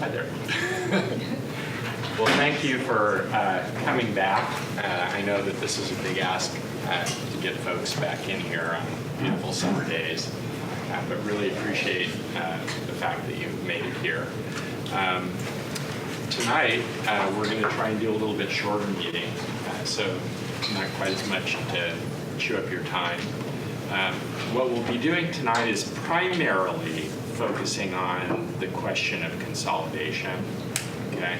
Hi there. Well, thank you for coming back. I know that this is a big ask to get folks back in here on beautiful summer days, but really appreciate the fact that you made it here. Tonight, we're going to try and do a little bit shorter meeting, so not quite as much to chew up your time. What we'll be doing tonight is primarily focusing on the question of consolidation, okay?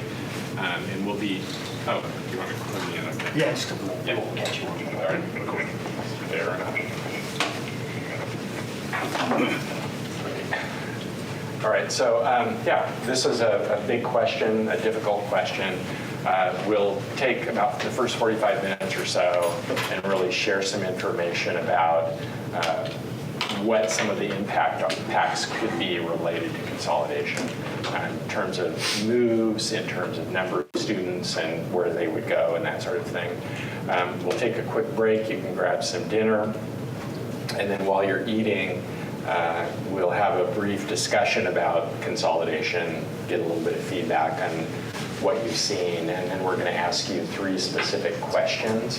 And we'll be, oh, you want to come in? Okay. Yeah, just a little. Yeah. We'll catch you. All right, cool. Fair enough. All right, so yeah, this is a big question, a difficult question. We'll take about the first 45 minutes or so and really share some information about what some of the impacts could be related to consolidation in terms of moves, in terms of number of students and where they would go and that sort of thing. We'll take a quick break. You can grab some dinner. And then while you're eating, we'll have a brief discussion about consolidation, get a little bit of feedback on what you've seen, and then we're going to ask you 3 specific questions.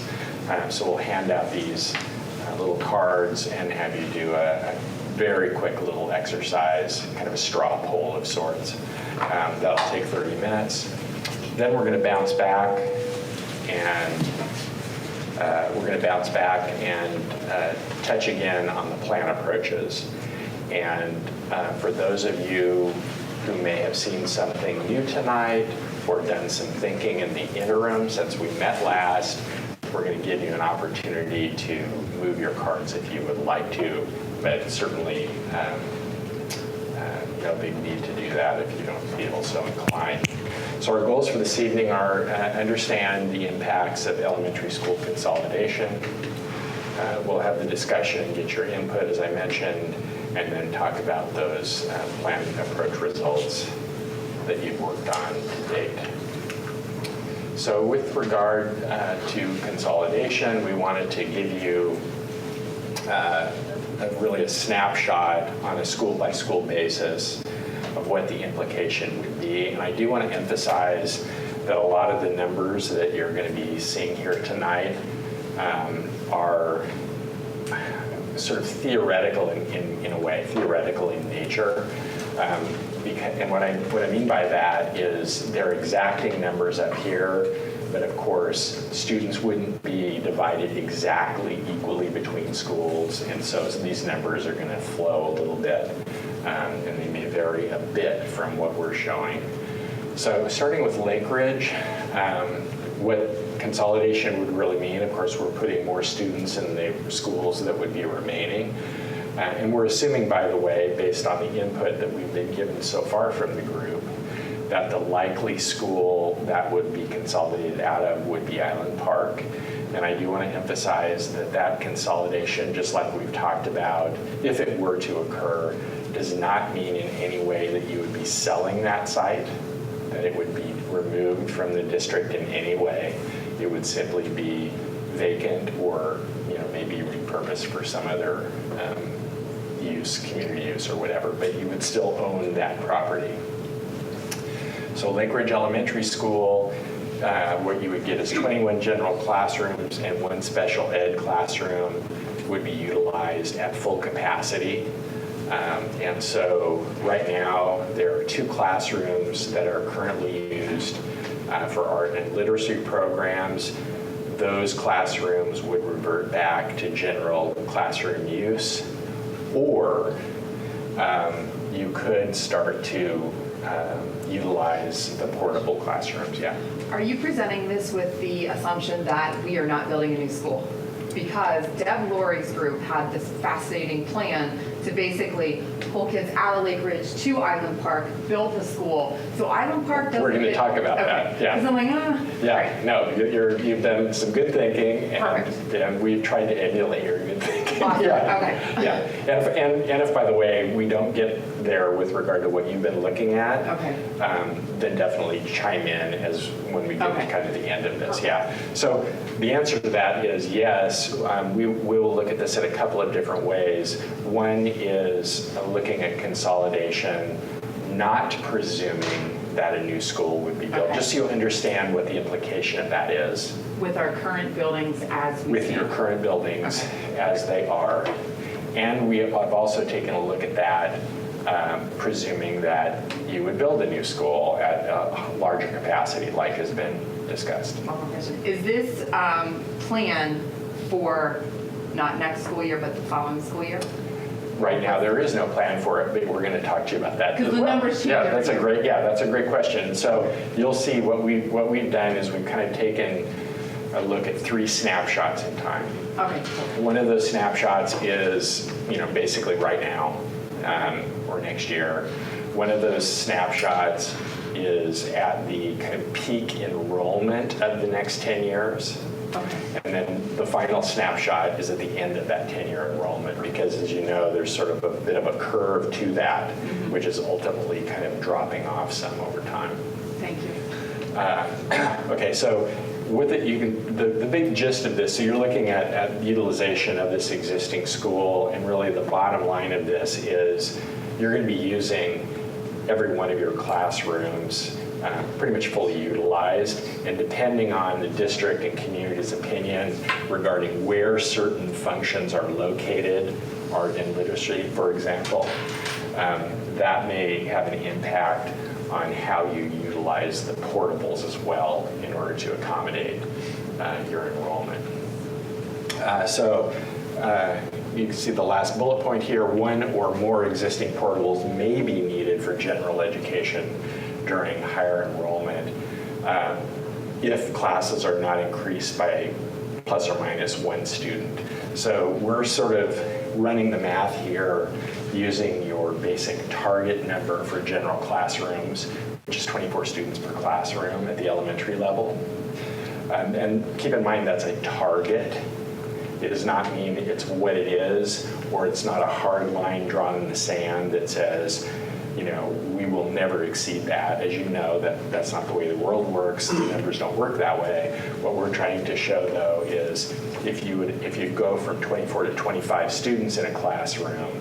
So we'll hand out these little cards and have you do a very quick little exercise, kind of a straw poll of sorts. That'll take 30 minutes. Then we're going to bounce back and touch again on the plan approaches. And for those of you who may have seen something new tonight or done some thinking in the interim since we met last, we're going to give you an opportunity to move your cards if you would like to, but certainly no big need to do that if you don't feel so inclined. So our goals for this evening are understand the impacts of elementary school consolidation. We'll have the discussion, get your input, as I mentioned, and then talk about those planning approach results that you've worked on to date. So with regard to consolidation, we wanted to give you really a snapshot on a school-by-school basis of what the implication would be. And I do want to emphasize that a lot of the numbers that you're going to be seeing here tonight are sort of theoretical in a way, theoretical in nature. And what I mean by that is they're exacting numbers up here, but of course, students wouldn't be divided exactly equally between schools, and so these numbers are going to flow a little bit, and they may vary a bit from what we're showing. So starting with Lake Ridge, what consolidation would really mean, of course, we're putting more students in the schools that would be remaining. And we're assuming, by the way, based on the input that we've been given so far from the group, that the likely school that would be consolidated out of would be Island Park. And I do want to emphasize that that consolidation, just like we've talked about, if it were to occur, does not mean in any way that you would be selling that site, that it would be removed from the district in any way. It would simply be vacant or maybe repurposed for some other use, community use or whatever, but you would still own that property. So Lake Ridge Elementary School, what you would get is 21 general classrooms and 1 special ed classroom would be utilized at full capacity. And so right now there are 2 classrooms that are currently used for art and literacy programs. Those classrooms would revert back to general classroom use, or you could start to utilize the portable classrooms. Yeah. Are you presenting this with the assumption that we are not building a new school? Because Deb Laurie's group had this fascinating plan to basically pull kids out of Lake Ridge to Island Park, build the school. So Island Park doesn't. We're going to talk about that. Yeah. Because I'm like, Yeah. Right. No, you've done some good thinking, and we've tried to emulate your good thinking. Awesome. Yeah. Okay. Yeah. And if, by the way, we don't get there with regard to what you've been looking at, then definitely chime in as when we get to kind of the end of this. Yeah. So the answer to that is yes. We will look at this in a couple of different ways. One is looking at consolidation not presuming that a new school would be built, Okay. just so you understand what the implication of that is. With our current buildings as we With see your them. current buildings Okay. as they are. And we have also taken a look at that, presuming that you would build a new school at a larger capacity like has been discussed. One more question. Is this plan for not next school year, but the following school year? Right now, there is no plan for it, but we're going to talk to you about that. 'Cause as the well. numbers change Yeah, every that's a great question. So you'll see what we've done is we've kind of taken a look at 3 snapshots in time. Okay. One of those snapshots is, basically right now, or next year. One of those snapshots is at the kind of peak enrollment of the next 10 years. Okay. And then the final snapshot is at the end of that 10-year enrollment, because as you know, there's sort of a bit of a curve to that, which is ultimately kind of dropping off some over time. Thank you. Okay, so with it, the big gist of this, so you're looking at utilization of this existing school, and really the bottom line of this is you're going to be using every one of your classrooms pretty much fully utilized, and depending on the district and community's opinion regarding where certain functions are located, art and literacy, for example, that may have an impact on how you utilize the portables as well in order to accommodate your enrollment. You can see the last bullet point here, 1 or more existing portables may be needed for general education during higher enrollment if classes are not increased by plus or minus 1 student. So we're sort of running the math here using your basic target number for general classrooms, which is 24 students per classroom at the elementary level. And keep in mind that's a target. It does not mean it's what it is, or it's not a hard line drawn in the sand that says, we will never exceed that. As you know, that's not the way the world works. The numbers don't work that way. What we're trying to show, though, is if you go from 24 to 25 students in a classroom,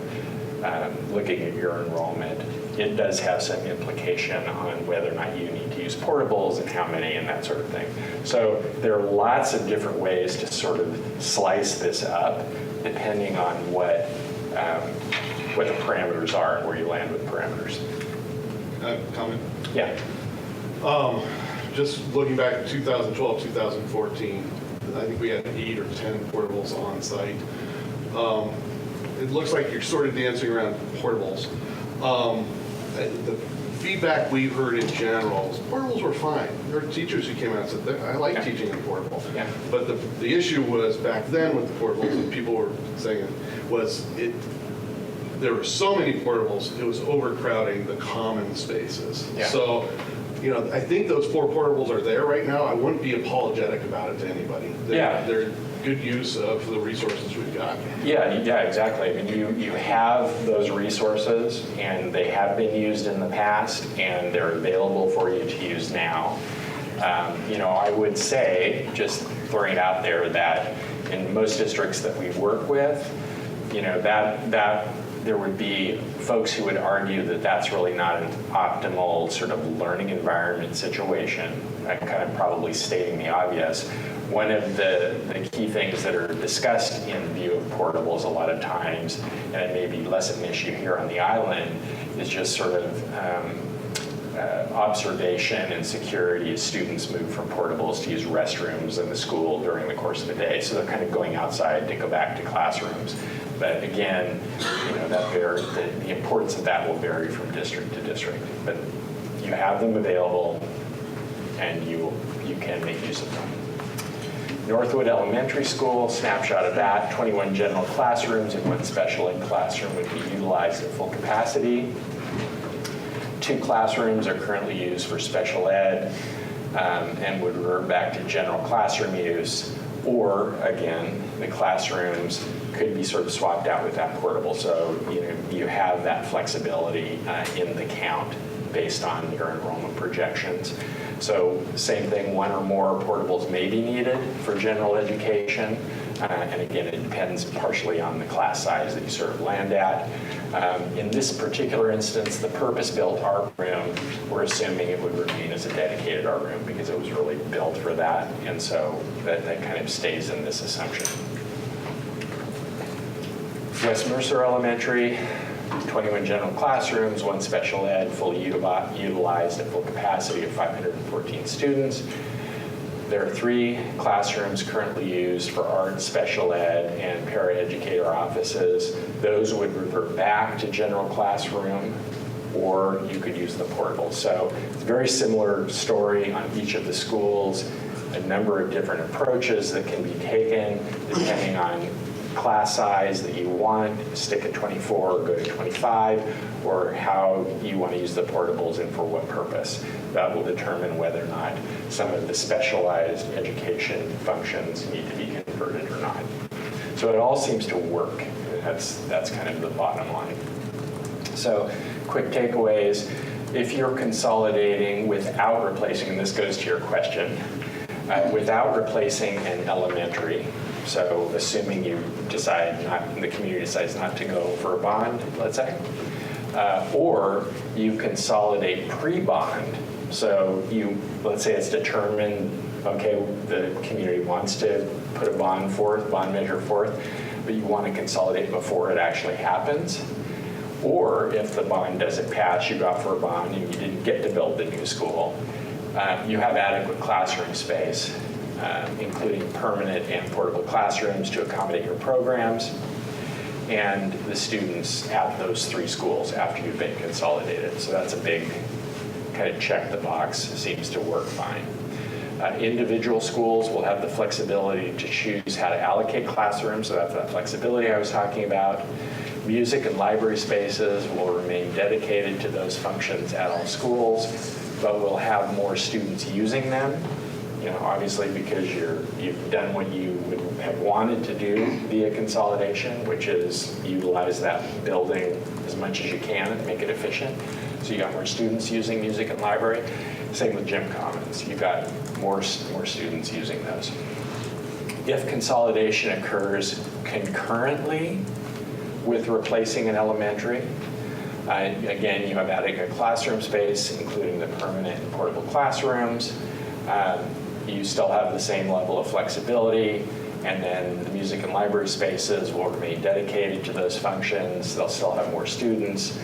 looking at your enrollment, it does have some implication on whether or not you need to use portables and how many and that sort of thing. So there are lots of different ways to sort of slice this up depending on what the parameters are and where you land with parameters. Comment? Yeah. Just looking back at 2012, 2014, I think we had 8 or 10 portables on site. It looks like you're sort of dancing around portables. The feedback we've heard in general is portables were fine. There were teachers who came out and said, I like teaching in portable. Yeah. But the issue was back then with the portables, and people were saying, there were so many portables, it was overcrowding the common spaces. Yeah. So, I think those 4 portables are there right now. I wouldn't be apologetic about it to anybody. They're good use of the resources we've got. Yeah, exactly. I mean, you have those resources, and they have been used in the past, and they're available for you to use now. I would say, just throwing it out there, that in most districts that we work with, that there would be folks who would argue that that's really not an optimal sort of learning environment situation. I'm kind of probably stating the obvious. One of the key things that are discussed in view of portables a lot of times, and it may be less of an issue here on the island, is just sort of observation and security as students move from portables to use restrooms in the school during the course of the day. So they're kind of going outside to go back to classrooms. But again, the importance of that will vary from district to district. But you have them available, and you can make use of them. Northwood Elementary School, snapshot of that, 21 general classrooms and 1 special ed classroom would be utilized at full capacity. 2 classrooms are currently used for special ed and would revert back to general classroom use, or again, the classrooms could be sort of swapped out with that portable. So you have that flexibility in the count based on your enrollment projections. So same thing, 1 or more portables may be needed for general education. And again, it depends partially on the class size that you sort of land at. In this particular instance, the purpose-built art room, we're assuming it would remain as a dedicated art room because it was really built for that. And so that kind of stays in this assumption. West Mercer Elementary, 21 general classrooms, 1 special ed, fully utilized at full capacity of 514 students. There are 3 classrooms currently used for art, special ed, and paraeducator offices. Those would revert back to general classroom, or you could use the portable. So it's a very similar story on each of the schools, a number of different approaches that can be taken depending on class size that you want, stick at 24 or go to 25, or how you want to use the portables and for what purpose. That will determine whether or not some of the specialized education functions need to be converted or not. So it all seems to work. That's kind of the bottom line. So quick takeaways. If you're consolidating without replacing, and this goes to your question, without replacing an elementary, so assuming you decide not, the community decides not to go for a bond, let's say, or you consolidate pre-bond. So let's say it's determined, okay, the community wants to put a bond measure forth, but you want to consolidate before it actually happens. Or if the bond doesn't pass, you go out for a bond and you didn't get to build the new school, you have adequate classroom space, including permanent and portable classrooms to accommodate your programs and the students at those 3 schools after you've been consolidated. So that's a big kind of check the box, seems to work fine. Individual schools will have the flexibility to choose how to allocate classrooms, so that's that flexibility I was talking about. Music and library spaces will remain dedicated to those functions at all schools, but we'll have more students using them, obviously because you've done what you would have wanted to do via consolidation, which is utilize that building as much as you can and make it efficient. So you got more students using music and library. Same with gym commons. You got more students using those. If consolidation occurs concurrently with replacing an elementary, again, you have adequate classroom space, including the permanent and portable classrooms. You still have the same level of flexibility, and then the music and library spaces will remain dedicated to those functions. They'll still have more students.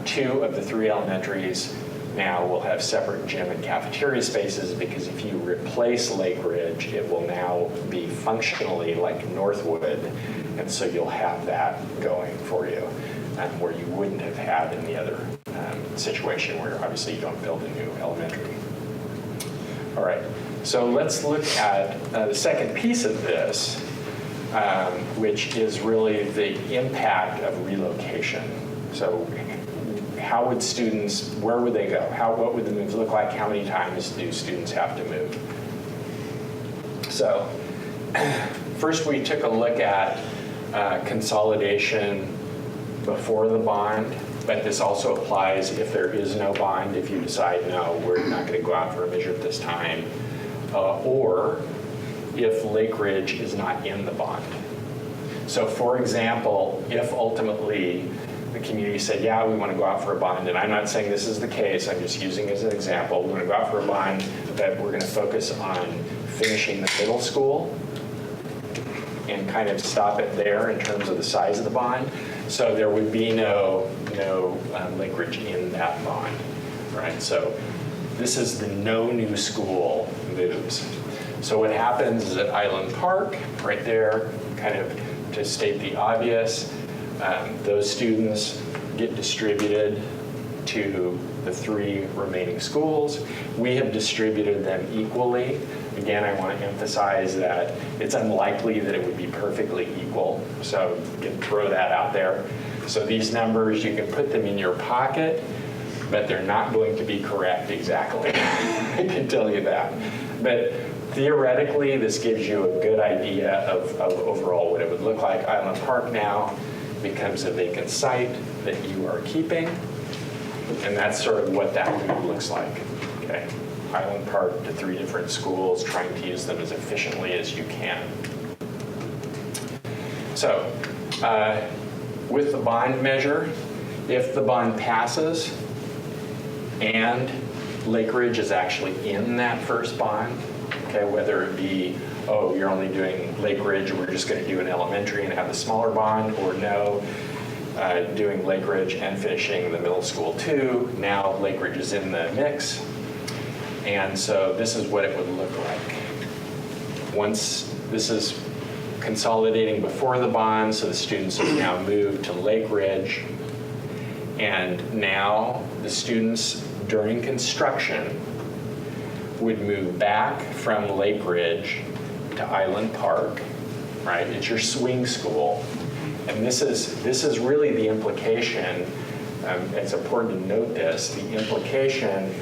2 of the 3 elementaries now will have separate gym and cafeteria spaces, because if you replace Lake Ridge, it will now be functionally like Northwood, and so you'll have that going for you, where you wouldn't have had in the other situation where obviously you don't build a new elementary. All right, so let's look at the second piece of this, which is really the impact of relocation. So how would students, where would they go? What would the moves look like? How many times do students have to move? So first we took a look at consolidation before the bond, but this also applies if there is no bond, if you decide, no, we're not going to go out for a measure at this time, or if Lake Ridge is not in the bond. So for example, if ultimately the community said, yeah, we want to go out for a bond, and I'm not saying this is the case, I'm just using it as an example, we want to go out for a bond, but we're going to focus on finishing the middle school and kind of stop it there in terms of the size of the bond. So there would be no Lake Ridge in that bond, right? So this is the no new school moves. So what happens is at Island Park, right there, kind of to state the obvious, those students get distributed to the 3 remaining schools. We have distributed them equally. Again, I want to emphasize that it's unlikely that it would be perfectly equal, so you can throw that out there. So these numbers, you can put them in your pocket, but they're not going to be correct exactly. I can tell you that. But theoretically, this gives you a good idea of overall what it would look like. Island Park now becomes a vacant site that you are keeping, and that's sort of what that move looks like. Okay, Island Park to 3 different schools, trying to use them as efficiently as you can. So with the bond measure, if the bond passes and Lake Ridge is actually in that first bond, okay, whether it be, oh, you're only doing Lake Ridge, we're just going to do an elementary and have the smaller bond, or no, doing Lake Ridge and finishing the middle school too. Now Lake Ridge is in the mix. And so this is what it would look like. Once this is consolidating before the bond, so the students have now moved to Lake Ridge. And now the students during construction would move back from Lake Ridge to Island Park, right? It's your swing school. And this is really the implication, it's important to note this, the implication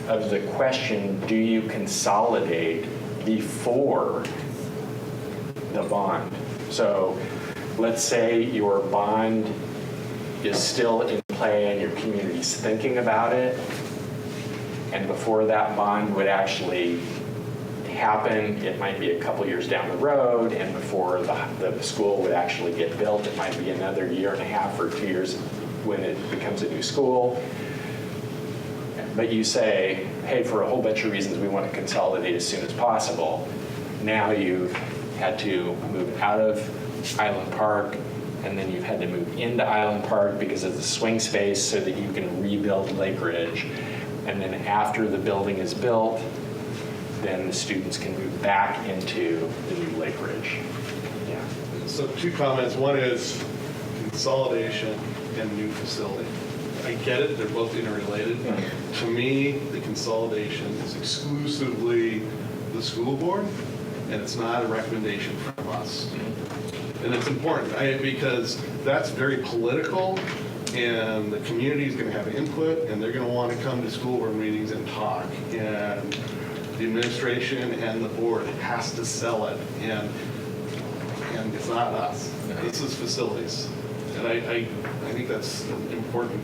of the question, do you consolidate before the bond? So let's say your bond is still in play and your community's thinking about it, and before that bond would actually happen, it might be a couple years down the road, and before the school would actually get built, it might be another year and a half or 2 years when it becomes a new school. But you say, hey, for a whole bunch of reasons, we want to consolidate as soon as possible. Now you've had to move out of Island Park, and then you've had to move into Island Park because of the swing space so that you can rebuild Lake Ridge. And then after the building is built, then the students can move back into the new Lake Ridge. Yeah. So 2 comments. One is consolidation and new facility. I get it, they're both interrelated. To me, the consolidation is exclusively the school board, and it's not a recommendation from us. And it's important because that's very political, and the community is going to have input, and they're going to want to come to school board meetings and talk. And the administration and the board has to sell it, and it's not us. This is facilities. And I think that's important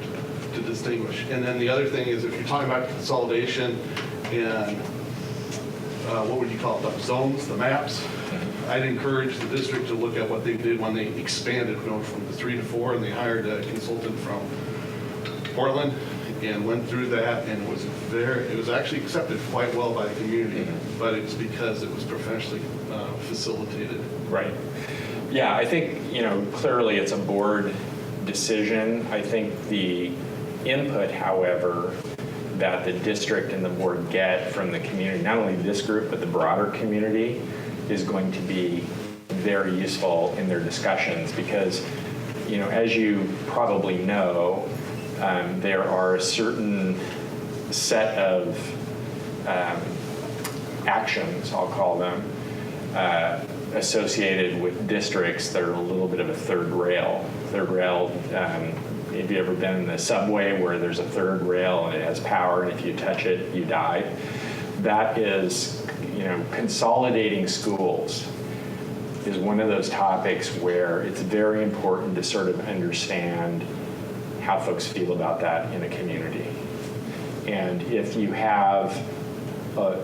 to distinguish. And then the other thing is, if you're talking about consolidation and what would you call it, the zones, the maps, I'd encourage the district to look at what they did when they expanded, going from the 3 to 4, and they hired a consultant from Portland and went through that, and it was actually accepted quite well by the community, but it's because it was professionally facilitated. Right. Yeah, I think, clearly it's a board decision. I think the input, however, that the district and the board get from the community, not only this group, but the broader community, is going to be very useful in their discussions because, as you probably know, there are a certain set of actions, I'll call them, associated with districts that are a little bit of a third rail. Have you ever been in the subway where there's a third rail and it has power, and if you touch it, you die? That is, consolidating schools is one of those topics where it's very important to sort of understand how folks feel about that in a community. And if you have a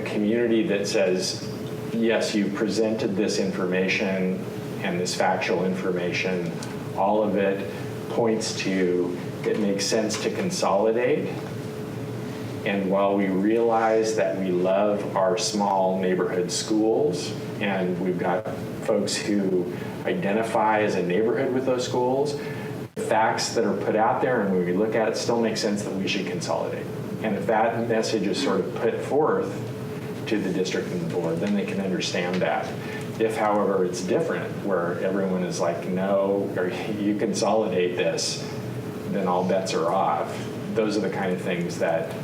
community that says, yes, you presented this information and this factual information, all of it points to it makes sense to consolidate. And while we realize that we love our small neighborhood schools, and we've got folks who identify as a neighborhood with those schools, the facts that are put out there and when we look at it still make sense that we should consolidate. And if that message is sort of put forth to the district and the board, then they can understand that. If, however, it's different, where everyone is like, no, or you consolidate this, then all bets are off. Those are the kind of things that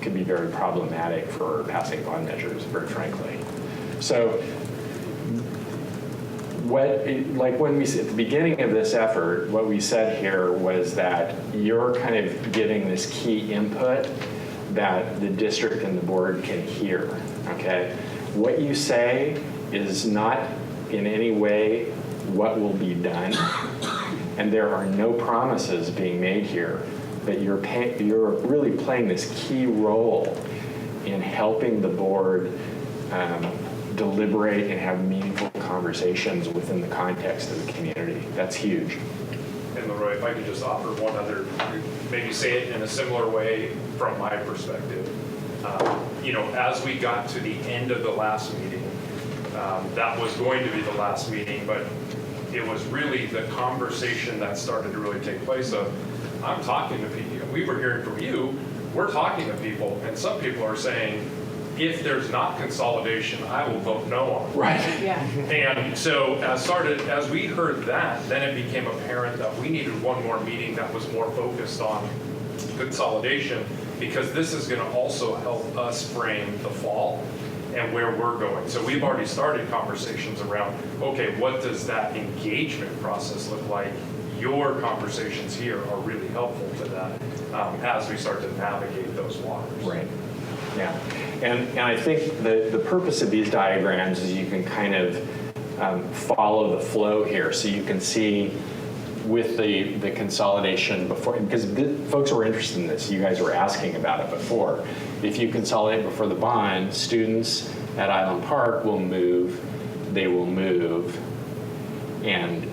could be very problematic for passing bond measures, very frankly. So when we, at the beginning of this effort, what we said here was that you're kind of giving this key input that the district and the board can hear, okay? What you say is not in any way what will be done, and there are no promises being made here, but you're really playing this key role in helping the board deliberate and have meaningful conversations within the context of the community. That's huge. And Leroy, if I could just offer one other, maybe say it in a similar way from my perspective. As we got to the end of the last meeting, that was going to be the last meeting, but it was really the conversation that started to really take place of, I'm talking to people, we were hearing from you, we're talking to people, and some people are saying, if there's not consolidation, I will vote no on it. Right. Yeah. And so as we heard that, then it became apparent that we needed one more meeting that was more focused on consolidation, because this is going to also help us frame the fall and where we're going. So we've already started conversations around, okay, what does that engagement process look like? Your conversations here are really helpful to that as we start to navigate those waters. Right. Yeah. And I think the purpose of these diagrams is you can kind of follow the flow here. So you can see with the consolidation before, because folks were interested in this, you guys were asking about it before. If you consolidate before the bond, students at Island Park will move, they will move, and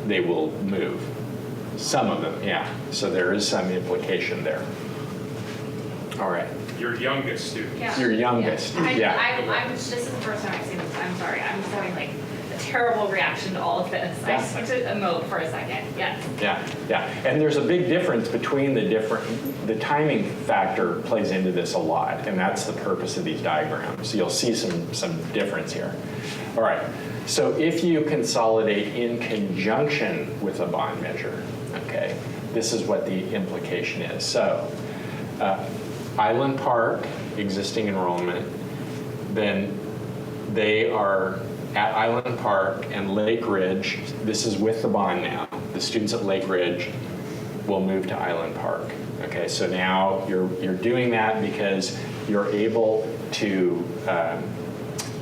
they will move. Some of them, yeah. So there is some implication there. All right. Your youngest student. Yeah. Your youngest, yeah. I'm this is the first time I've seen this. I'm sorry. I'm just having like a terrible reaction to all of this. I just want to emote for a second. Yes. Yeah. And there's a big difference between the timing factor plays into this a lot, and that's the purpose of these diagrams. So you'll see some difference here. All right. So if you consolidate in conjunction with a bond measure, okay, this is what the implication is. So Island Park, existing enrollment, then they are at Island Park and Lake Ridge. This is with the bond now. The students at Lake Ridge will move to Island Park. Okay, so now you're doing that because you're able to,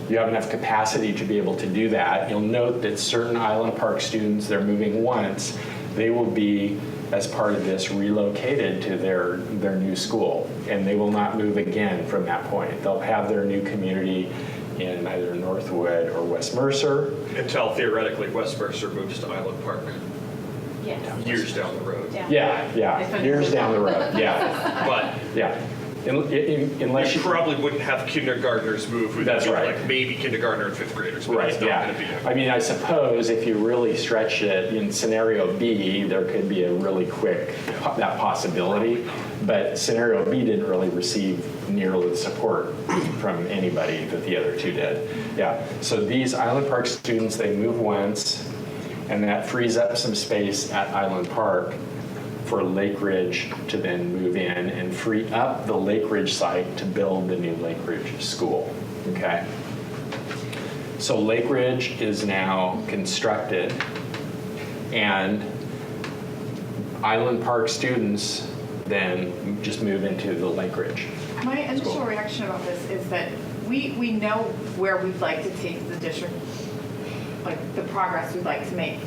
you have enough capacity to be able to do that. You'll note that certain Island Park students, they're moving once, they will be, as part of this, relocated to their new school, and they will not move again from that point. They'll have their new community in either Northwood or West Mercer. Until theoretically West Mercer moves to Island Park, Yes. years down the road. Yeah, years down the road, yeah, But yeah. Unless you you, probably wouldn't have kindergartners move. With That's right. Like maybe kindergartner and fifth graders, but right, it's not going to yeah. be. I mean, I suppose if you really stretch it in scenario B, there could be a really quick, that possibility, but scenario B didn't really receive nearly the support from anybody that the other two did. Yeah, so these Island Park students, they move once, and that frees up some space at Island Park for Lake Ridge to then move in and free up the Lake Ridge site to build the new Lake Ridge school, okay? So Lake Ridge is now constructed, and Island Park students then just move into the Lake Ridge. My initial reaction about this is that we know where we'd like to take the district, like the progress we'd like to make.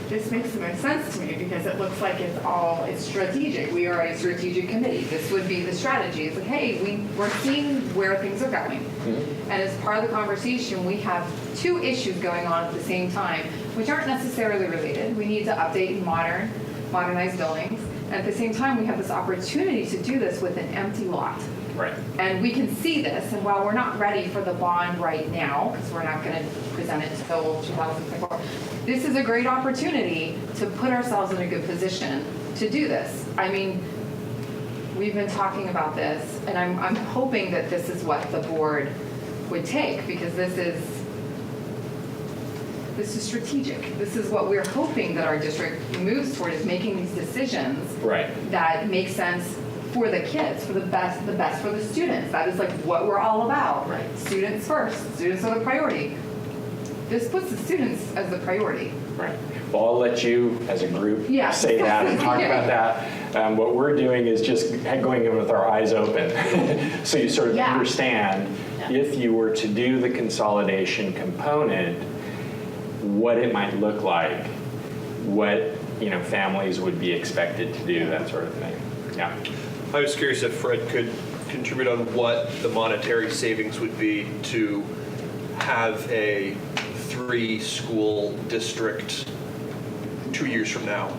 This makes the most sense to me because it looks like it's strategic. We are a strategic committee. This would be the strategy. It's like, hey, we're seeing where things are going. Mm-hmm. And as part of the conversation, we have two issues going on at the same time, which aren't necessarily related. We need to update and modernize buildings. And at the same time, we have this opportunity to do this with an empty lot. Right. And we can see this, and while we're not ready for the bond right now, because we're not going to present it until 2024, this is a great opportunity to put ourselves in a good position to do this. I mean, we've been talking about this, and I'm hoping that this is what the board would take, because this is strategic. This is what we're hoping that our district moves toward, is making these decisions that make sense for the kids, for the best for the students. That is like what we're all about. Right. Students first. Students are the priority. This puts the students as the priority. Right. Well, I'll let you, as a group, Yeah. say that and talk Yeah. about that. What we're doing is just going in with our eyes open. So you sort of understand, if you were to do the consolidation component, what it might look like, what families would be expected to do, that sort of thing. Yeah. I was curious if Fred could contribute on what the monetary savings would be to have a 3-school district 2 years from now?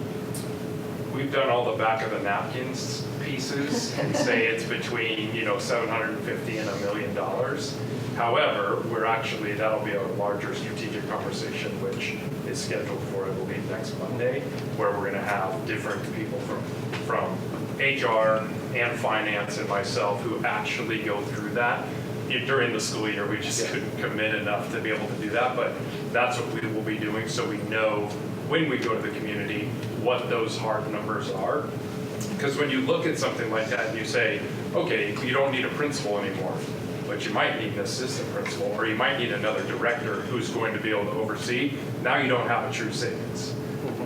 We've done all the back of the napkins pieces and say it's between, $750 and $1 million. However, that'll be a larger strategic conversation, which is scheduled for, I believe, next Monday, where we're going to have different people from HR and finance and myself who actually go through that. During the school year, we just couldn't commit enough to be able to do that, but that's what we will be doing, so we know when we go to the community what those hard numbers are. Because when you look at something like that and you say, okay, you don't need a principal anymore, but you might need an assistant principal, or you might need another director who's going to be able to oversee, now you don't have a true savings.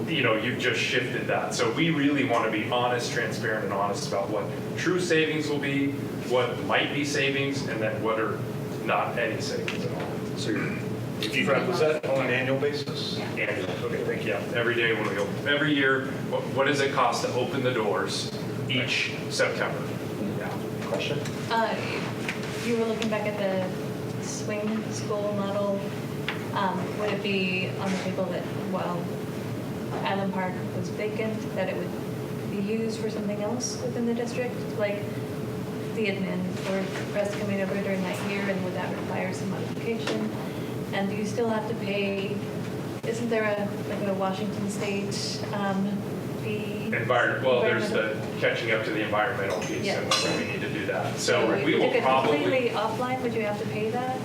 You've just shifted that. So we really want to be honest, transparent, and honest about what true savings will be, what might be savings, and then what are not any savings at all. So was that on an annual basis? Annual. Okay, thank you. Every day when we go, every year, what does it cost to open the doors each September? Yeah. Question? You were looking back at the swing school model. Would it be on the table that while Island Park was vacant, that it would be used for something else within the district, like the admin or press coming over during that year, and would that require some modification? And do you still have to pay? Isn't there a Washington State fee? There's the catching up to the environmental piece, Yeah. and when we need to do that. So if we you will took it probably, completely offline, would you have to pay that?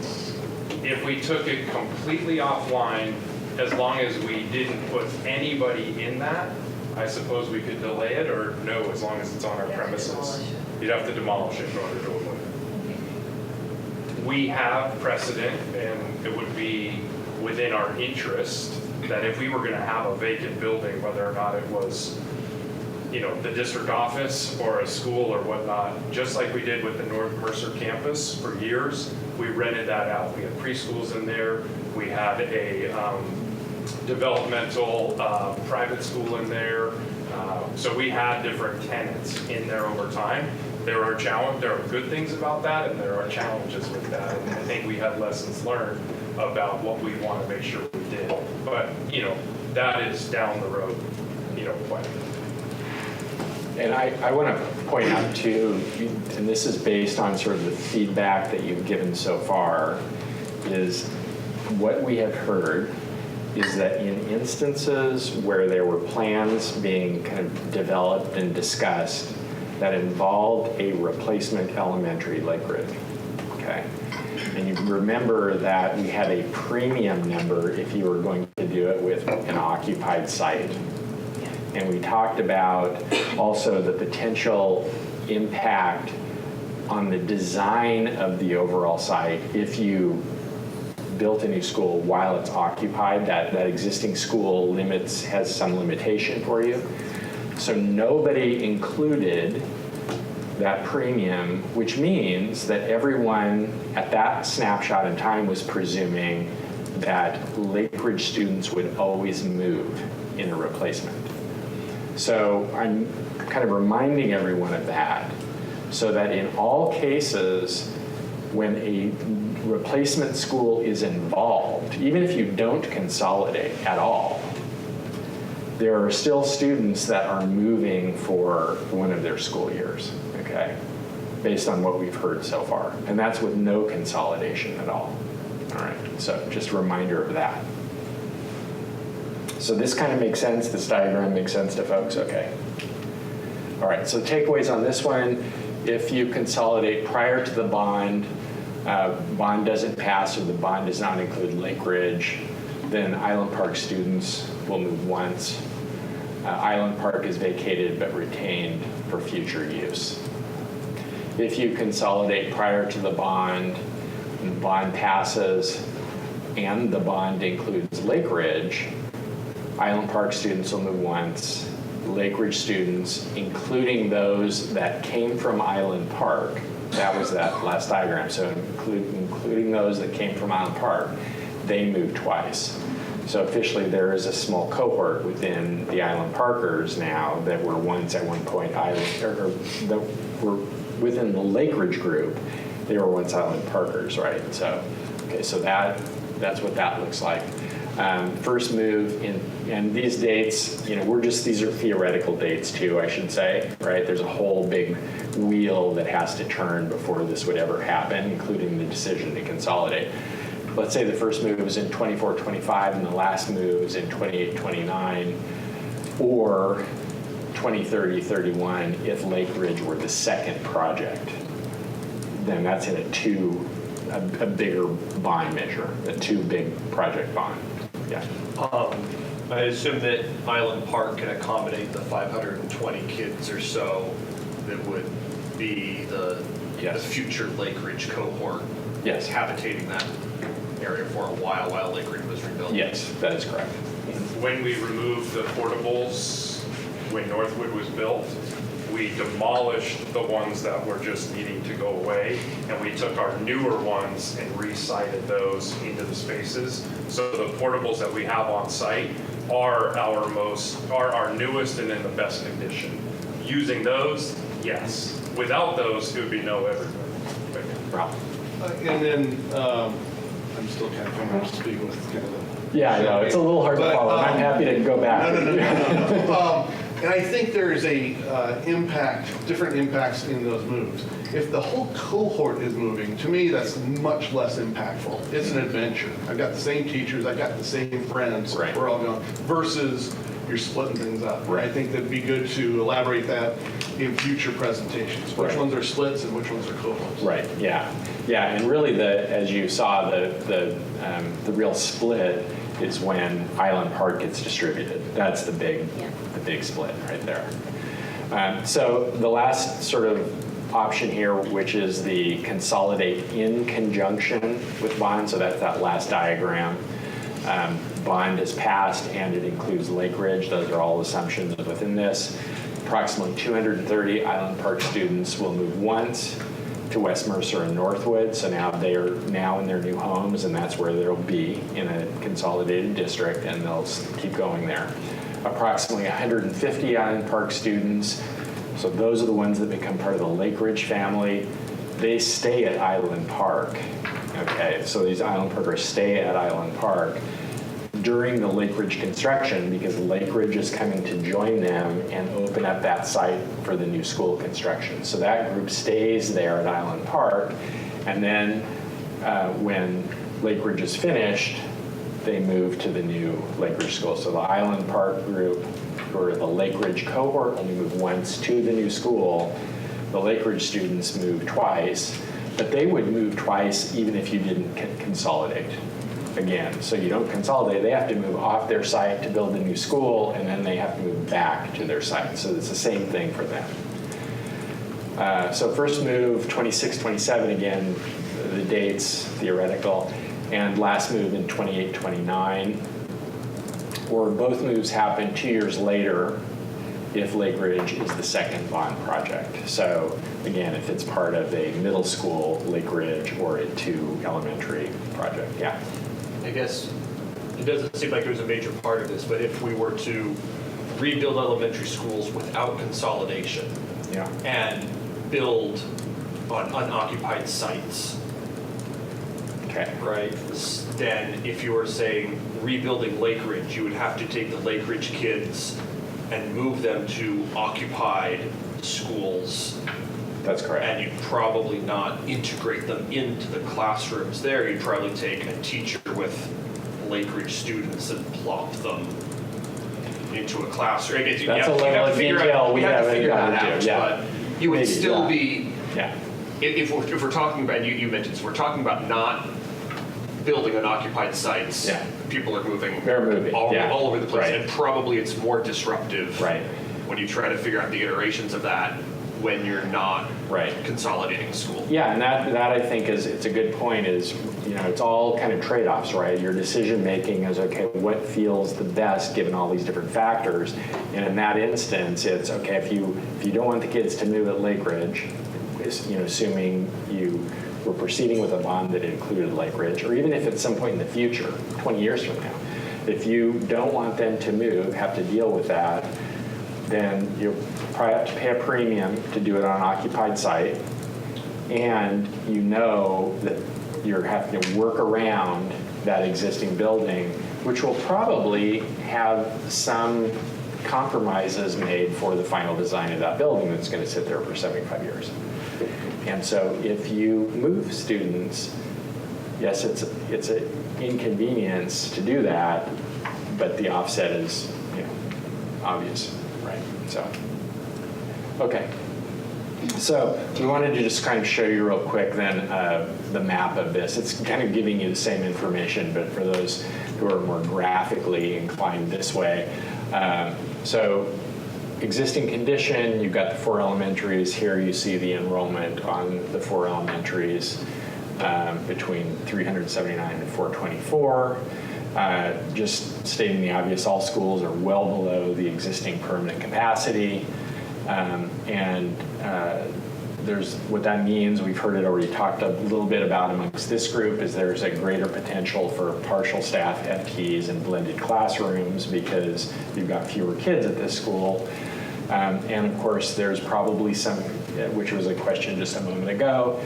if we took it completely offline, as long as we didn't put anybody in that, I suppose we could delay it, or no, as long as it's on our premises. You'd have to demolish it in order to open it. We have precedent, and it would be within our interest that if we were going to have a vacant building, whether or not it was, the district office or a school or whatnot, just like we did with the North Mercer campus for years, we rented that out. We had preschools in there. We had a developmental private school in there. So we had different tenants in there over time. There are good things about that, and there are challenges with that. And I think we had lessons learned about what we want to make sure we did. But, that is down the road, quite a bit. And I want to point out too, and this is based on sort of the feedback that you've given so far, is what we have heard is that in instances where there were plans being kind of developed and discussed that involved a replacement elementary, Lake Ridge, okay? And you remember that we had a premium number if you were going to do it with an occupied site. And we talked about also the potential impact on the design of the overall site if you built a new school while it's occupied. That existing school has some limitation for you. So nobody included that premium, which means that everyone at that snapshot in time was presuming that Lake Ridge students would always move in a replacement. So I'm kind of reminding everyone of that, so that in all cases, when a replacement school is involved, even if you don't consolidate at all, there are still students that are moving for one of their school years, okay, based on what we've heard so far. And that's with no consolidation at all. All right, so just a reminder of that. So this kind of makes sense, this diagram makes sense to folks, okay. All right, so takeaways on this one, if you consolidate prior to the bond, bond doesn't pass or the bond does not include Lake Ridge, then Island Park students will move once. Island Park is vacated but retained for future use. If you consolidate prior to the bond passes and the bond includes Lake Ridge, Island Park students will move once. Lake Ridge students, including those that came from Island Park, that was that last diagram, so including those that came from Island Park, they move twice. So officially there is a small cohort within the Island Parkers now that were once at one point or that were within the Lake Ridge group, they were once Island Parkers, right? So Okay, so that's what that looks like. First move in, and these dates, you know, these are theoretical dates too, I should say, right? There's a whole big wheel that has to turn before this would ever happen, including the decision to consolidate. Let's say the first move is in 24, 25, and the last move is in 28, 29, or 20, 30, 31 if Lake Ridge were the second project. Then that's in a bigger bond measure, a two big project bond. Yeah. I assume that Island Park can accommodate the 520 kids or so that would be the Yes. future Lake Ridge cohort. Yes. Habitating that area for a while Lake Ridge was rebuilt. Yes, that is correct. When we removed the portables, when Northwood was built, we demolished the ones that were just needing to go away, and we took our newer ones and resited those into the spaces. So the portables that we have on site are our newest and in the best condition. Using those, yes. Without those, it would be no everything. Rob? And then, I'm still kind of coming up to speed with kind of the. Yeah, I know, it's a little hard to But, follow. I'm happy to go back. No. And I think there is a different impacts in those moves. If the whole cohort is moving, to me, that's much less impactful. It's an adventure. I've got the same teachers, I've got the same friends. Right. We're all going, versus you're splitting things up. Right. I think that'd be good to elaborate that in future presentations. Which Right. ones are splits and which ones are cohorts. Right, yeah. Yeah, and really as you saw, the real split is when Island Park gets distributed. That's the big split right there. So the last sort of option here, which is the consolidate in conjunction with bond, so that's that last diagram. Bond is passed and it includes Lake Ridge. Those are all assumptions within this. Approximately 230 Island Park students will move once to West Mercer and Northwood. So now they are now in their new homes, and that's where they'll be in a consolidated district, and they'll keep going there. Approximately 150 Island Park students, so those are the ones that become part of the Lake Ridge family. They stay at Island Park. Okay, so these Island Parkers stay at Island Park during the Lake Ridge construction, because Lake Ridge is coming to join them and open up that site for the new school construction. So that group stays there at Island Park, and then when Lake Ridge is finished, they move to the new Lake Ridge school. So the Island Park group, or the Lake Ridge cohort, only move once to the new school. The Lake Ridge students move twice, but they would move twice even if you didn't consolidate. Again, so you don't consolidate, they have to move off their site to build a new school, and then they have to move back to their site. So it's the same thing for them. So first move, 26, 27, again, the dates, theoretical, and last move in 28, 29. Or both moves happen 2 years later if Lake Ridge is the second bond project. So again, if it's part of a middle school Lake Ridge or a 2 elementary project, yeah. I guess it doesn't seem like it was a major part of this, but if we were to rebuild elementary schools without consolidation Yeah. and build on unoccupied sites, Okay. right? Then if you were saying rebuilding Lake Ridge, you would have to take the Lake Ridge kids and move them to occupied schools, That's correct. and you'd probably not integrate them into the classrooms there. You'd probably take a teacher with Lake Ridge students and plop them into a classroom. I guess you'd That's have- a you'd level have to of figure out- detail we you'd have to haven't figure gotten that to, out, yeah. but you would Maybe, still yeah. be, Yeah. if we're talking about, you mentioned, so we're talking about not building on occupied sites. Yeah. People are moving. They're moving, all yeah. over the place. Right. And probably it's more disruptive. Right. When you try to figure out the iterations of that when you're not Right. consolidating a school. Yeah, and that I think it's a good point is, you know, it's all kind of trade-offs, right? Your decision making is, okay, what feels the best given all these different factors? And in that instance, it's, okay, if you don't want the kids to move at Lake Ridge, you know, assuming you were proceeding with a bond that included Lake Ridge, or even if at some point in the future, 20 years from now, if you don't want them to move, have to deal with that, then you'll probably have to pay a premium to do it on an occupied site. And you know that you're having to work around that existing building, which will probably have some compromises made for the final design of that building that's going to sit there for 75 years. And so if you move students, yes, it's an inconvenience to do that, but the offset is, obvious, right? So, okay. So we wanted to just kind of show you real quick then the map of this. It's kind of giving you the same information, but for those who are more graphically inclined this way. So existing condition, you've got the 4 elementaries. Here you see the enrollment on the 4 elementaries between 379 and 424. Just stating the obvious, all schools are well below the existing permanent capacity. There's what that means, we've heard it already talked a little bit about amongst this group, is there's a greater potential for partial staff FTEs and blended classrooms because you've got fewer kids at this school. And of course, there's probably some, which was a question just a moment ago,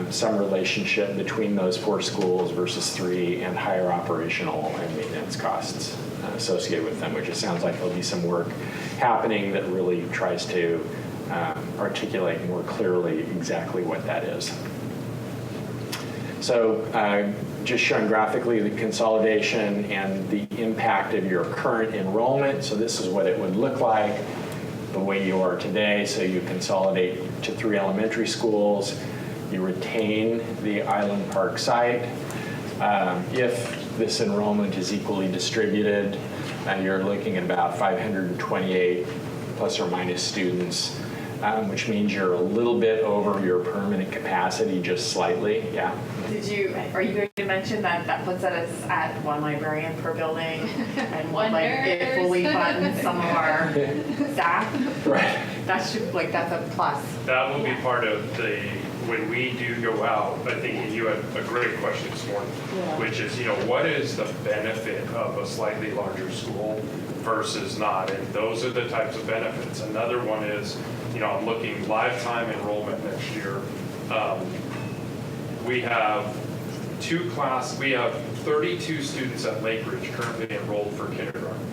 some relationship between those 4 schools versus 3 and higher operational and maintenance costs associated with them, which it sounds like there'll be some work happening that really tries to articulate more clearly exactly what that is. So just showing graphically the consolidation and the impact of your current enrollment. So this is what it would look like the way you are today. So you consolidate to 3 elementary schools. You retain the Island Park site. If this enrollment is equally distributed, you're looking at about 528 plus or minus students, which means you're a little bit over your permanent capacity, just slightly. Yeah. Are you going to mention that puts us at 1 librarian per building and it fully funds some of our staff? Right. That should, that's a plus. That will be part of when we do go out, I think you had a great question this morning, which is, what is the benefit of a slightly larger school versus not? And those are the types of benefits. Another one is, I'm looking lifetime enrollment next year. We have 32 students at Lake Ridge currently enrolled for kindergarten.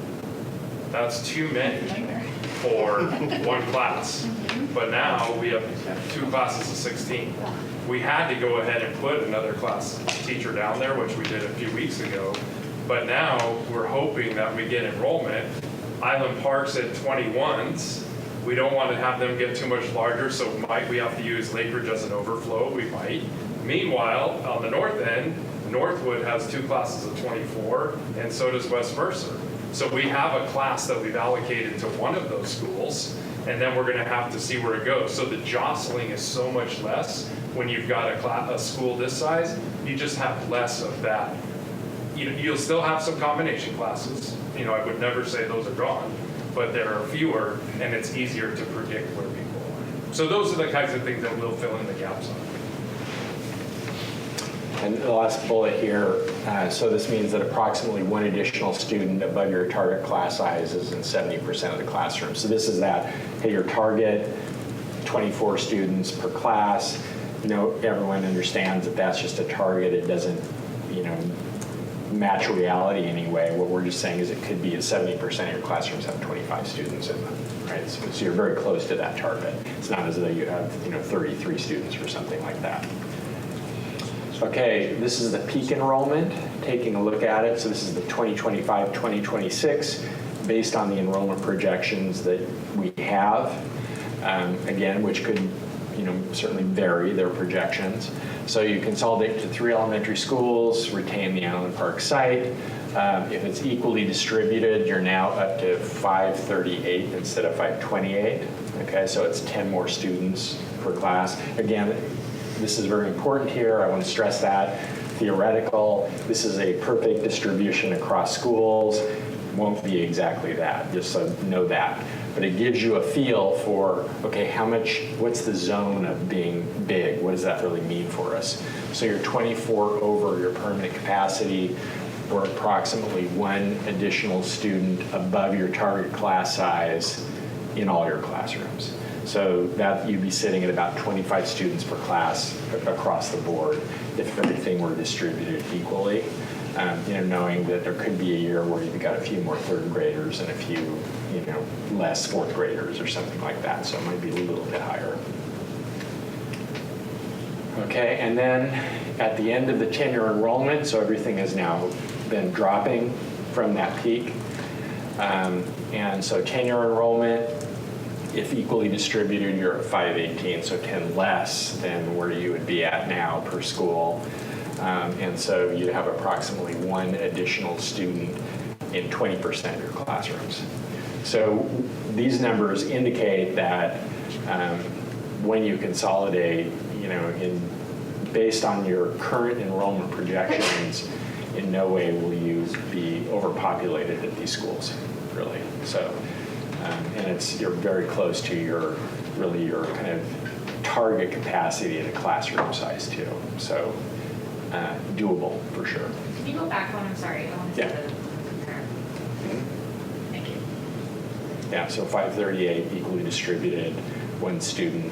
That's too many for 1 class. But now we have 2 classes of 16. We had to go ahead and put another class teacher down there, which we did a few weeks ago. But now we're hoping that we get enrollment. Island Park's at 21s. We don't want to have them get too much larger, so might we have to use Lake Ridge as an overflow? We might. Meanwhile, on the north end, Northwood has 2 classes of 24, and so does West Mercer. So we have a class that we've allocated to one of those schools, and then we're going to have to see where it goes. So the jostling is so much less when you've got a school this size. You just have less of that. You'll still have some combination classes. I would never say those are gone, but there are fewer, and it's easier to predict where people are. So those are the kinds of things that will fill in the gaps on. And the last bullet here, so this means that approximately 1 additional student above your target class size is in 70% of the classroom. So this is that, hey, your target, 24 students per class. Everyone understands that that's just a target. It doesn't, match reality anyway. What we're just saying is it could be at 70% of your classrooms have 25 students in them, right? So you're very close to that target. It's not as though you have, 33 students or something like that. Okay, this is the peak enrollment, taking a look at it. So this is the 2025-2026, based on the enrollment projections that we have, again, which could, certainly vary their projections. So you consolidate to 3 elementary schools, retain the Island Park site. If it's equally distributed, you're now up to 538 instead of 528. Okay, so it's 10 more students per class. Again, this is very important here. I want to stress that. Theoretical, this is a perfect distribution across schools. Won't be exactly that, just so know that. But it gives you a feel for, okay, what's the zone of being big? What does that really mean for us? So you're 24 over your permanent capacity, or approximately 1 additional student above your target class size in all your classrooms. So that you'd be sitting at about 25 students per class across the board if everything were distributed equally. Knowing that there could be a year where you've got a few more third graders and a few, less fourth graders or something like that. So it might be a little bit higher. Okay, and then at the end of the 10-year enrollment, so everything has now been dropping from that peak. And so 10-year enrollment, if equally distributed, you're at 518, so 10 less than where you would be at now per school. And so you'd have approximately one additional student in 20% of your classrooms. So these numbers indicate that when you consolidate, based on your current enrollment projections, in no way will you be overpopulated at these schools, really. So, and you're very close to your kind of target capacity at a classroom size too. So, doable for sure. Can you go back one? I'm sorry. I want to see the compare. Thank you. Yeah, so 538 equally distributed, one student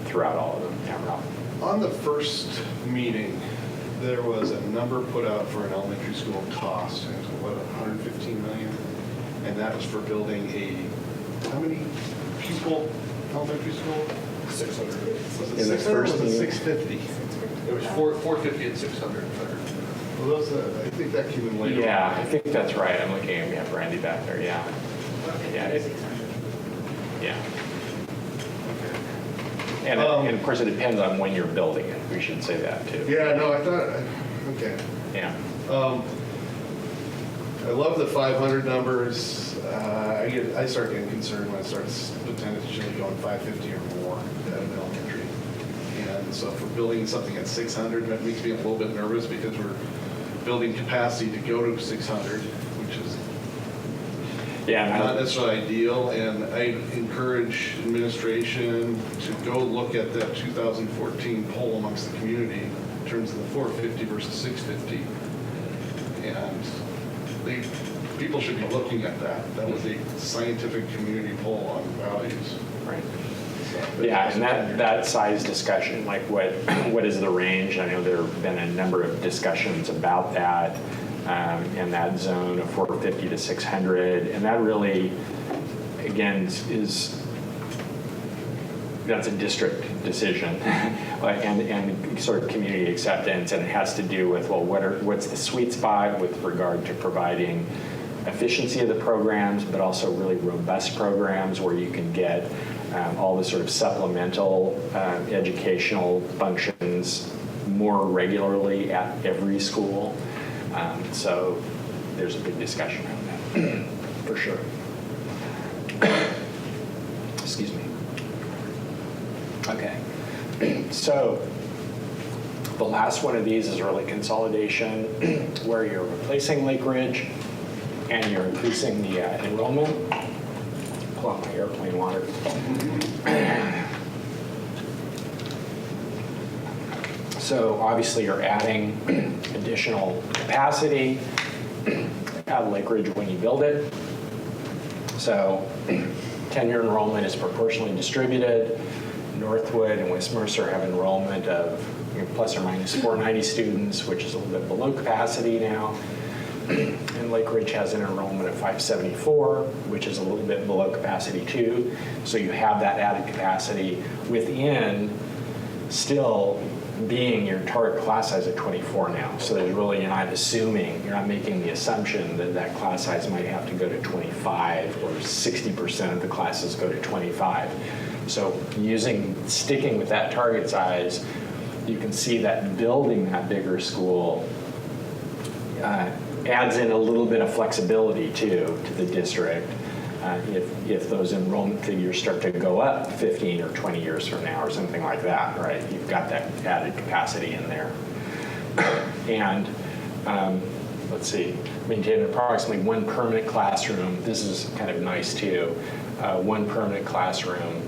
throughout all of them. Yeah, Rob. On the first meeting, there was a number put out for an elementary school cost, and it was, what, 115 million? And that was for building how many pupil elementary school? 600. Was it In the 600 or was first it meeting? 650? It was 450 and 600. Well, I think that came in later. Yeah, I think that's right. I'm looking at, we have Randy back there, yeah. Yeah. Yeah. And of course, it depends on when you're building it. We should say that too. Yeah, no, I thought, okay. Yeah. I love the 500 numbers. I start getting concerned when it starts potentially going 550 or more at an elementary. And so if we're building something at 600, that makes me a little bit nervous because we're building capacity to go to 600, which is not necessarily ideal. And I encourage administration to go look at that 2014 poll amongst the community in terms of the 450 versus 650. And people should be looking at that. That was a scientific community poll on values. Right. Yeah, and that size discussion, like what is the range? I know there have been a number of discussions about that in that zone of 450 to 600, and that really, again, that's a district decision and sort of community acceptance, and it has to do with, well, what's the sweet spot with regard to providing efficiency of the programs, but also really robust programs where you can get all the sort of supplemental educational functions more regularly at every school. So there's a big discussion around that, for sure. Excuse me. Okay. So the last one of these is really consolidation, where you're replacing Lake Ridge and you're increasing the enrollment. Pull out my airplane water. So obviously you're adding additional capacity at Lake Ridge when you build it. So 10-year enrollment is proportionally distributed. Northwood and West Mercer have enrollment of plus or minus 490 students, which is a little bit below capacity now. And Lake Ridge has an enrollment of 574, which is a little bit below capacity too. So you have that added capacity within still being your target class size at 24 now. So there's really, you're not making the assumption that that class size might have to go to 25 or 60% of the classes go to 25. So sticking with that target size, you can see that building that bigger school adds in a little bit of flexibility too to the district if those enrollment figures start to go up 15 or 20 years from now or something like that, right? You've got that added capacity in there. And let's see, maintain approximately one permanent classroom. This is kind of nice too. One permanent classroom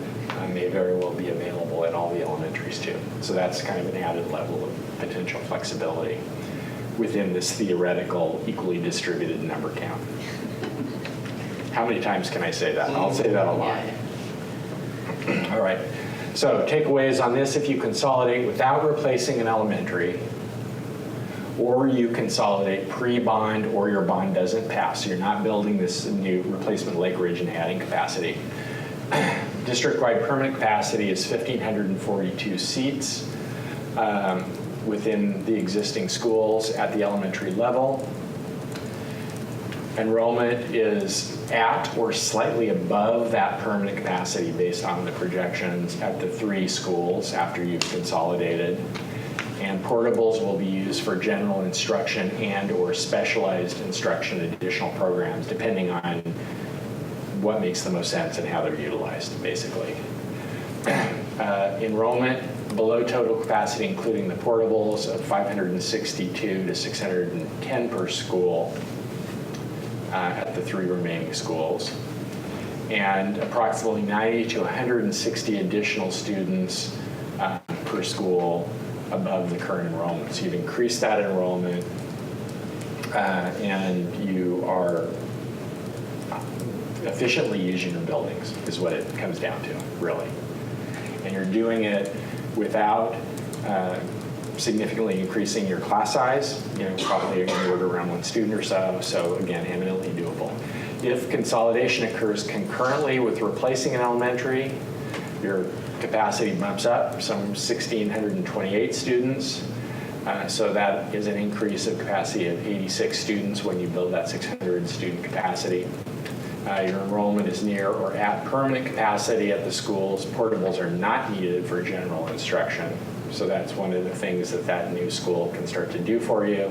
may very well be available at all the elementaries too. So that's kind of an added level of potential flexibility within this theoretical, equally distributed number count. How many times can I say that? I'll say that a lot. All right. So takeaways on this: if you consolidate without replacing an elementary, or you consolidate pre-bond or your bond doesn't pass, so you're not building this new replacement Lake Ridge and adding capacity. District-wide permanent capacity is 1,542 seats within the existing schools at the elementary level. Enrollment is at or slightly above that permanent capacity based on the projections at the 3 schools after you've consolidated. And portables will be used for general instruction and or specialized instruction additional programs, depending on what makes the most sense and how they're utilized, basically. Enrollment below total capacity, including the portables, of 562 to 610 per school at the 3 remaining schools. And approximately 90 to 160 additional students per school above the current enrollment. So you've increased that enrollment and you are efficiently using your buildings is what it comes down to, really. And you're doing it without significantly increasing your class size, probably in the order around 1 student or so. So again, eminently doable. If consolidation occurs concurrently with replacing an elementary, your capacity bumps up some 1,628 students. So that is an increase of capacity of 86 students when you build that 600 student capacity. Your enrollment is near or at permanent capacity at the schools. Portables are not needed for general instruction. So that's one of the things that new school can start to do for you.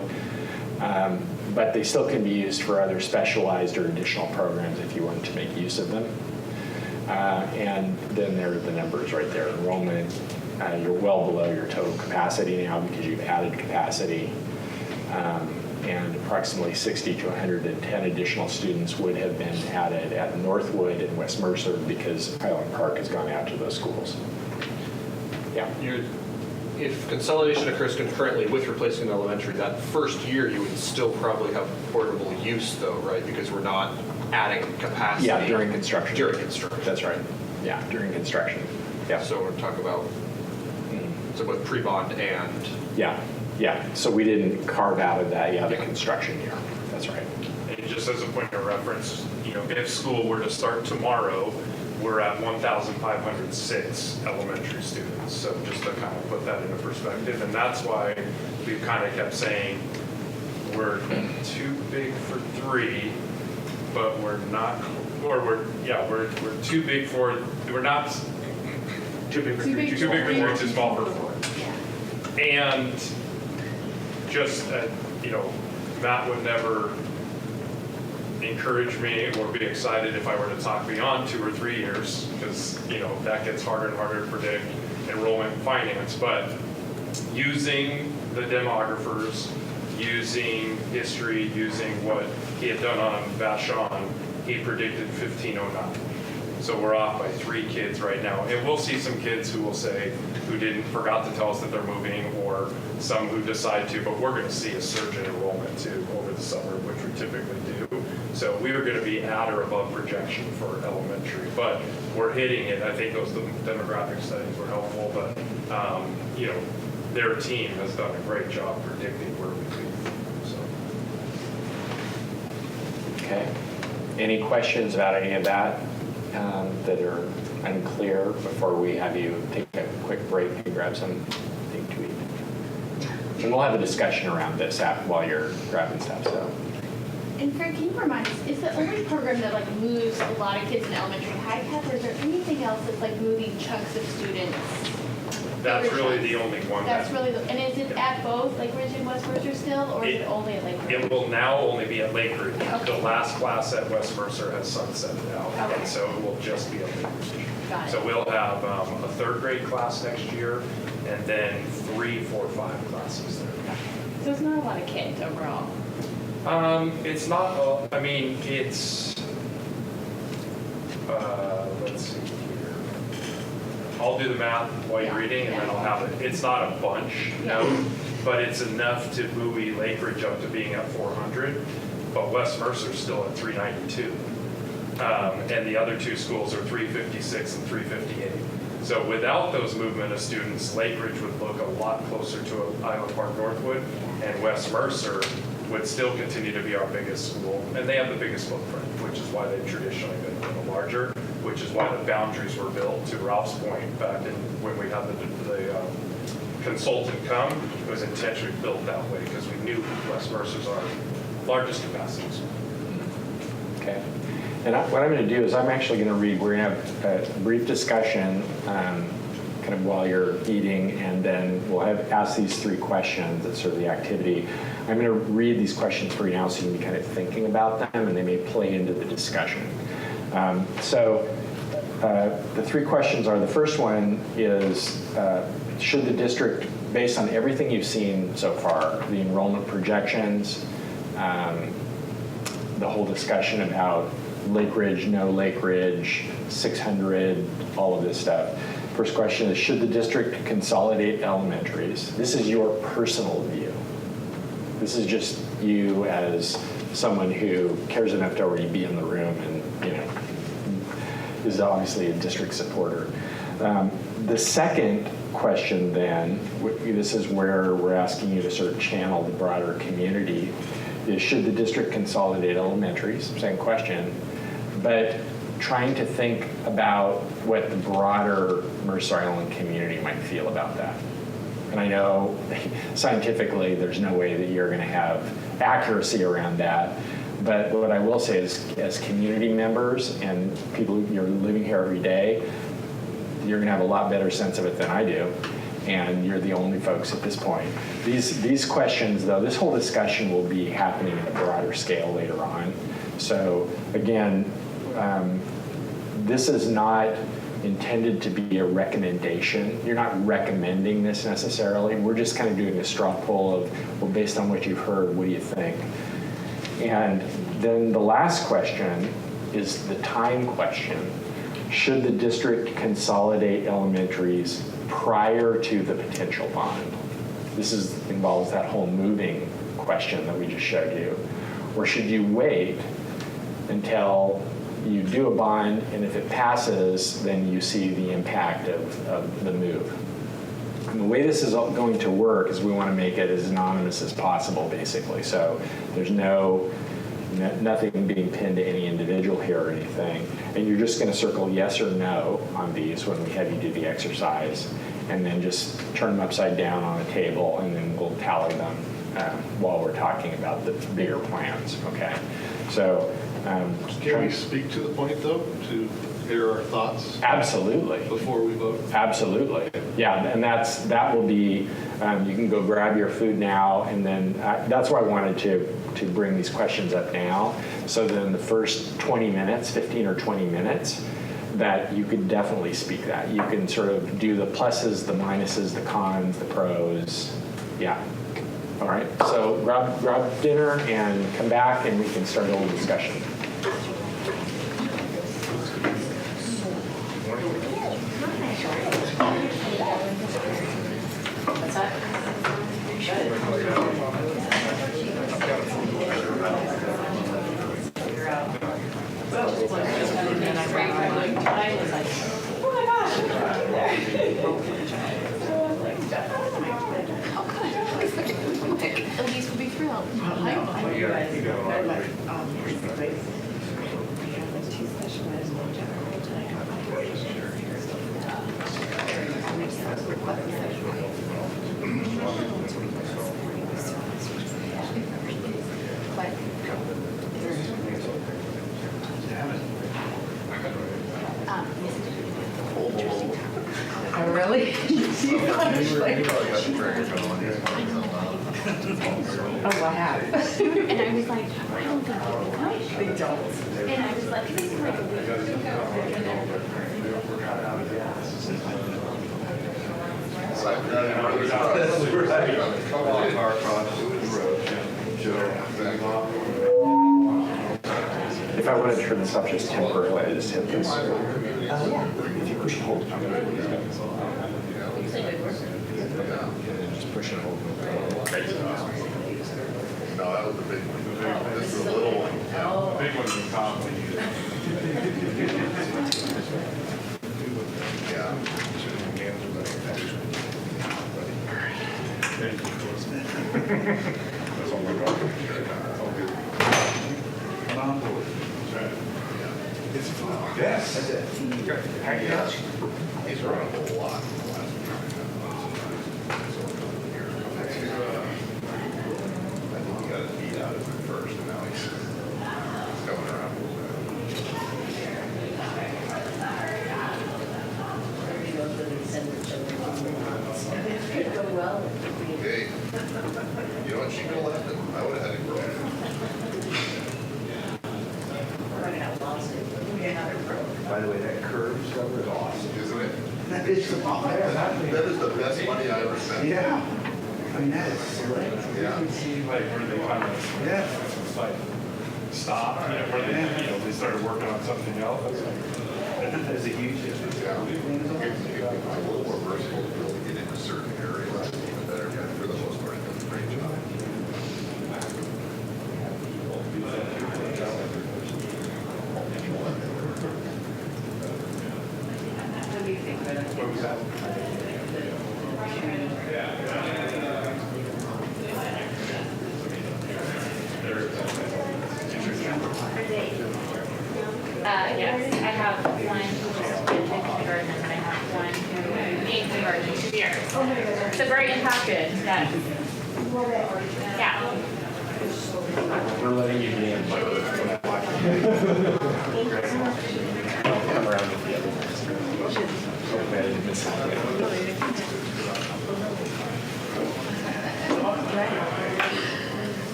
But they still can be used for other specialized or additional programs if you wanted to make use of them. And then there are the numbers right there. Enrollment, you're well below your total capacity now because you've added capacity. And approximately 60 to 110 additional students would have been added at Northwood and West Mercer because Highland Park has gone out to those schools. Yeah. If consolidation occurs concurrently with replacing an elementary, that first year you would still probably have portable use though, right? Because we're not adding capacity. Yeah, during construction. During construction. That's right. Yeah, during construction. Yeah. So we're talking about, so both pre-bond and. Yeah. So we didn't carve out of that the construction year. That's right. And just as a point of reference, if school were to start tomorrow, we're at 1,506 elementary students. So just to kind of put that into perspective, and that's why we've kind of kept saying we're too big for 3, but we're not, or we're too big for, we're not too big for 3, too big for 4, too small for 4. Yeah. And just, Matt would never encourage me or be excited if I were to talk beyond 2 or 3 years, because that gets harder and harder to predict enrollment and finance. But using the demographers, using history, using what he had done on Vashon, he predicted 1509. So we're off by 3 kids right now. And we'll see some kids who will say, who forgot to tell us that they're moving, or some who decide to, but we're going to see a surge in enrollment too over the summer, which we typically do. So we are going to be at or above projection for elementary, but we're hitting it. I think those demographic studies were helpful, but their team has done a great job predicting where we could. So. Okay. Any questions about any of that that are unclear before we have you take a quick break and grab something to eat? And we'll have a discussion around this while you're grabbing stuff. So. And Fred, can you remind us, is the only program that moves a lot of kids in elementary high cap, or is there anything else that's moving chunks of students? That's really the only one. That's really and is it at both Lake Ridge and West Mercer still, or is it only at Lake Ridge? It will now only be at Lake Ridge. Okay. The last class at West Mercer has sunsetted out, Okay. and so it will just be at Lake Ridge. Got it. So we'll have a 3rd grade class next year, and then 3, 4, 5 classes there. So it's not a lot of kids overall. It's not, it's, let's see here. I'll do the math while you're reading, and then I'll have it. It's not a bunch, no, but it's enough to buoy Lake Ridge up to being at 400, but West Mercer's still at 392. and the other two schools are 356 and 358. So without those movement of students, Lake Ridge would look a lot closer to Island Park Northwood, and West Mercer would still continue to be our biggest school, and they have the biggest footprint, which is why they've traditionally been a little larger, which is why the boundaries were built, to Ralph's point, back in when we had the consultant come, it was intentionally built that way, because we knew West Mercer's our largest capacity school. Okay. And what I'm going to do is I'm actually going to read, we're going to have a brief discussion kind of while you're eating, and then we'll ask these 3 questions that's sort of the activity. I'm going to read these questions for you now so you can be kind of thinking about them, and they may play into the discussion. The 3 questions are, the first one is, should the district, based on everything you've seen so far, the enrollment projections, the whole discussion about Lake Ridge, no Lake Ridge, 600, all of this stuff. First question is, should the district consolidate elementaries? This is your personal view. This is just you as someone who cares enough to already be in the room and, you know, is obviously a district supporter. The second question then, this is where we're asking you to sort of channel the broader community, is should the district consolidate elementaries? Same question, but trying to think about what the broader Mercer Island community might feel about that. And I know scientifically there's no way that you're going to have accuracy around that, but what I will say is, as community members and people you're living here every day, you're going to have a lot better sense of it than I do, and you're the only folks at this point. These questions, though, this whole discussion will be happening at a broader scale later on. So again, this is not intended to be a recommendation. You're not recommending this necessarily. We're just kind of doing a straw poll of, well, based on what you've heard, what do you think? And then the last question is the time question. Should the district consolidate elementaries prior to the potential bond? This involves that whole moving question that we just showed you. Or should you wait until you do a bond, and if it passes, then you see the impact of the move? And the way this is going to work is we want to make it as anonymous as possible, basically. So there's nothing being pinned to any individual here or anything. And you're just going to circle yes or no on these when we have you do the exercise, and then just turn them upside down on a table, and then we'll tally them while we're talking about the bigger plans, okay? So Can we speak to the point, though, to hear our thoughts? Absolutely. Before we vote? Absolutely. Yeah, and that will be, you can go grab your food now, and then that's why I wanted to bring these questions up now, so that in the first 20 minutes, 15 or 20 minutes, that you could definitely speak that. You can sort of do the pluses, the minuses, the cons, the pros. Yeah. All right, so grab dinner and come back, and we can start a little discussion. What's that? Elise would be thrilled. Oh, really? Oh, what happened? And I was like, I don't think they They don't. And I was like, this is like a week If I wanted to turn this off just temporarily, I just hit this. Yeah. If you push and hold. Just push and hold. No, that was the big one. This is a little one. Big one's in top when you He's run a whole lot. I think he got his beat out of it first, and now he's coming around a little bit. Hey, you know what, she could have left it, I would have had it grow. By the way, that curve cover is awesome. Isn't it? That is the That is the best money I ever spent. Yeah. I mean, that is select. Yeah. You can see like where they kind of Yeah. like stopped, you know, where they, you know, they started working on something else. That is a huge difference. Yeah. It's a little more versatile to really get into certain areas, it's even better, but for the most part, it does a great job. What was that? Yes, I have one who's in kindergarten and I have one who in kindergarten 2 years. So very impacted, yes. Yeah. We're letting you be in. Come around with the other ones. So bad you miss I'm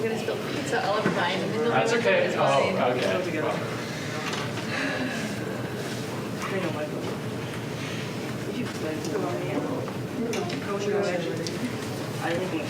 gonna spill pizza all over mine. That's okay. Oh, okay. I think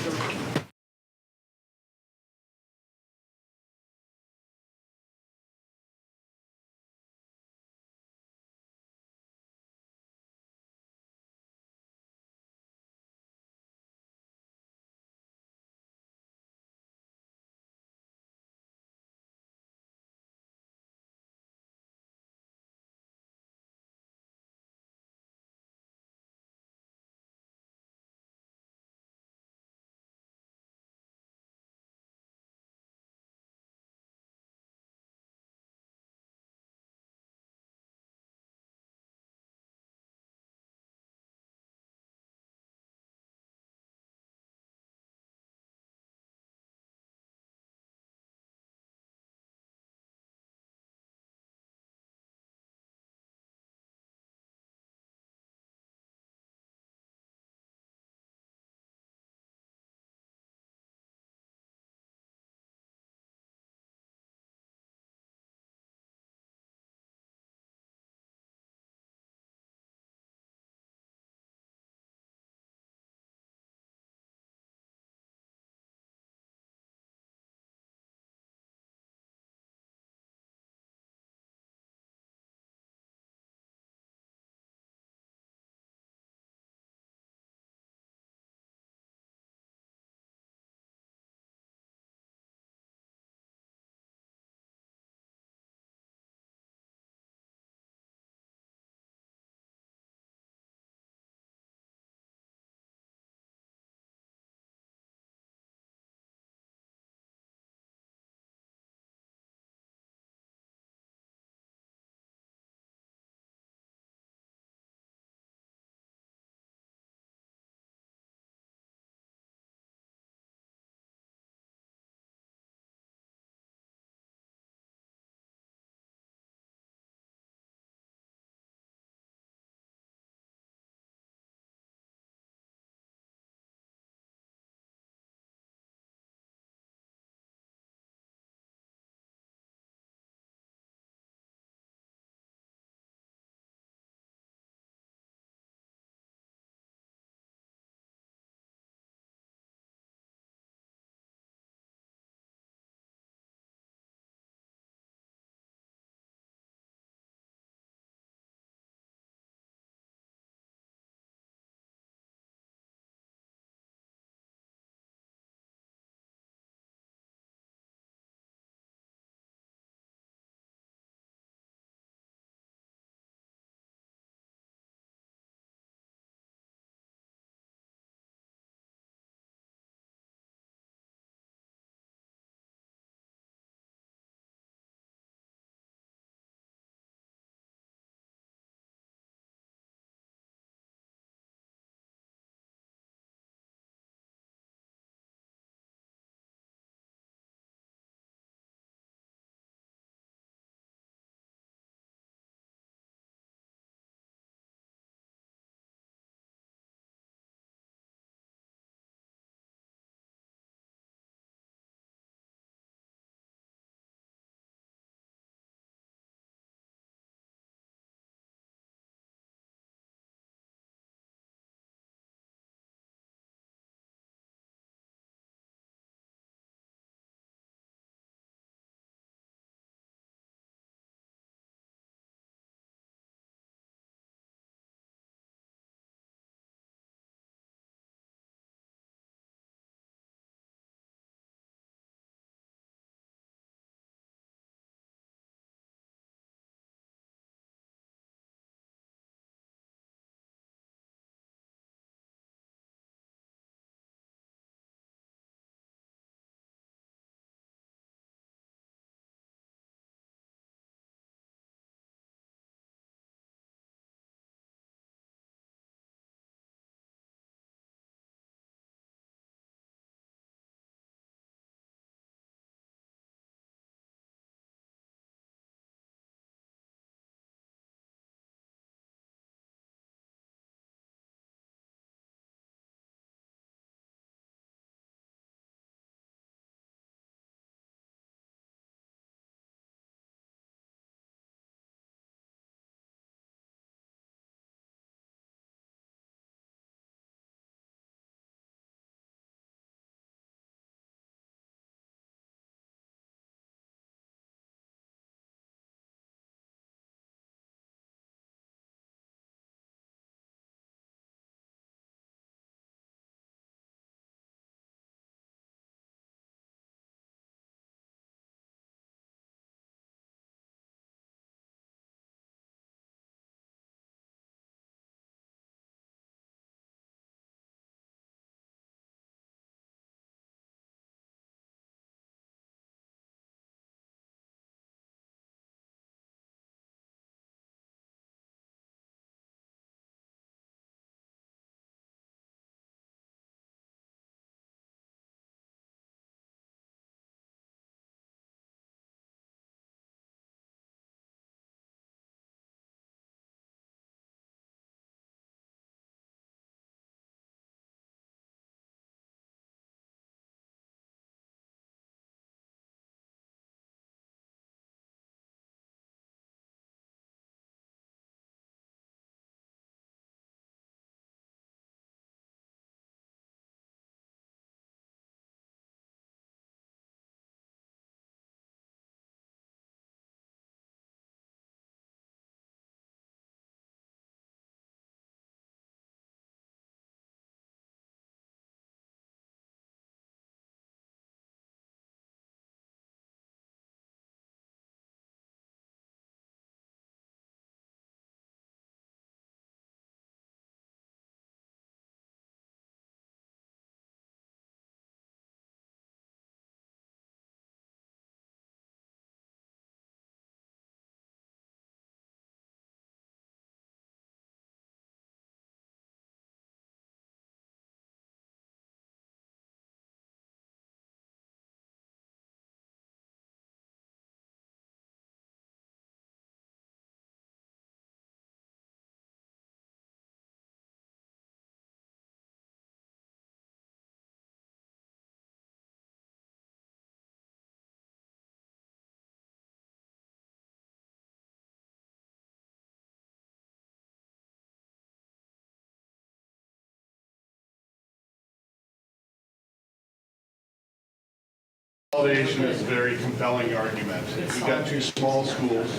Consolidation is a very compelling argument. If we've got two small schools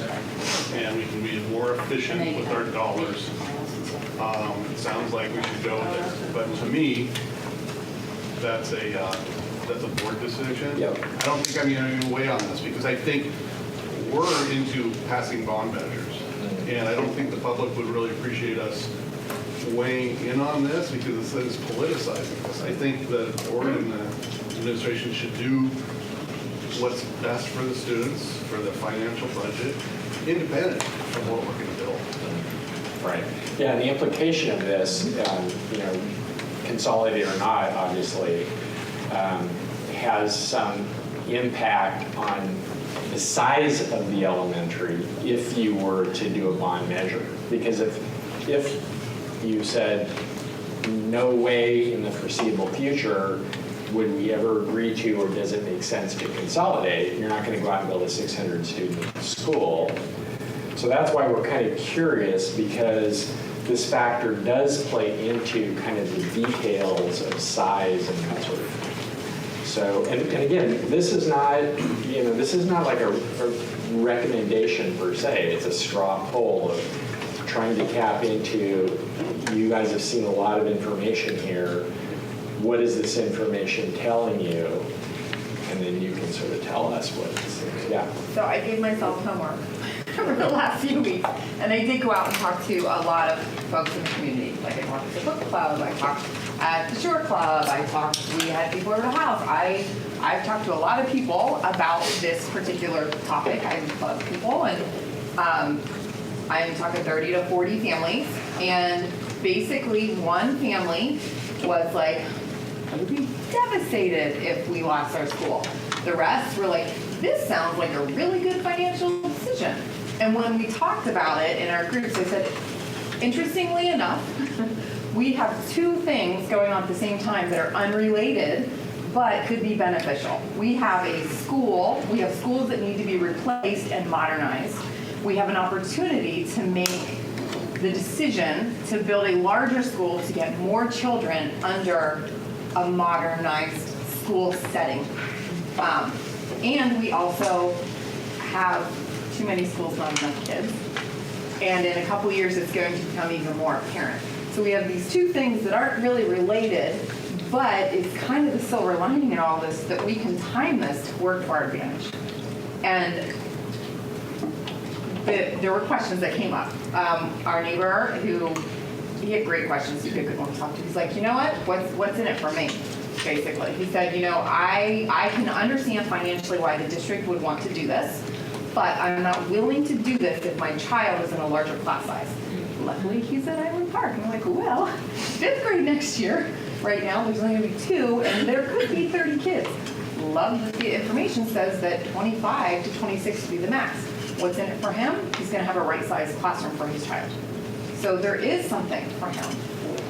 and we can be more efficient with our dollars, it sounds like we should go there. But to me, that's a board decision. Yep. I don't think I'm going to weigh on this because I think we're into passing bond measures. And I don't think the public would really appreciate us weighing in on this because it's politicizing this. I think the board and the administration should do what's best for the students, for the financial budget, independent of what we're going to build. Right. Yeah, the implication of this, consolidated or not, obviously, has some impact on the size of the elementary if you were to do a bond measure. Because if you said, no way in the foreseeable future would we ever agree to, or does it make sense to consolidate, you're not going to go out and build a 600-student school. So that's why we're kind of curious, because this factor does play into kind of the details of size and that sort of thing. So, and again, this is not like a recommendation per se. It's a straw poll of trying to tap into, you guys have seen a lot of information here. What is this information telling you? And then you can sort of tell us what it's, yeah. So I gave myself homework over the last few weeks, and I did go out and talk to a lot of folks in the community. Like I talked to the book club, I talked at the shore club, we had people over the house. I've talked to a lot of people about this particular topic. I love people, and I'm talking 30 to 40 families, and basically one family was like, I would be devastated if we lost our school. The rest were like, this sounds like a really good financial decision. And when we talked about it in our groups, I said, interestingly enough, we have two things going on at the same time that are unrelated, but could be beneficial. We have schools that need to be replaced and modernized. We have an opportunity to make the decision to build a larger school to get more children under a modernized school setting. And we also have too many schools, not enough kids. And in a couple years, it's going to become even more apparent. So we have these two things that aren't really related, but it's kind of the silver lining in all this that we can time this to work to our advantage. And there were questions that came up. Our neighbor, he had great questions. He's a good one to talk to. He's like, you know what? What's in it for me? Basically, he said, I can understand financially why the district would want to do this, but I'm not willing to do this if my child is in a larger class size. Luckily, he's at Island Park. And I'm like, well, 5th grade next year. Right now, there's only going to be 2, and there could be 30 kids. Love that the information says that 25 to 26 would be the max. What's in it for him? He's going to have a right-sized classroom for his child. So there is something for him.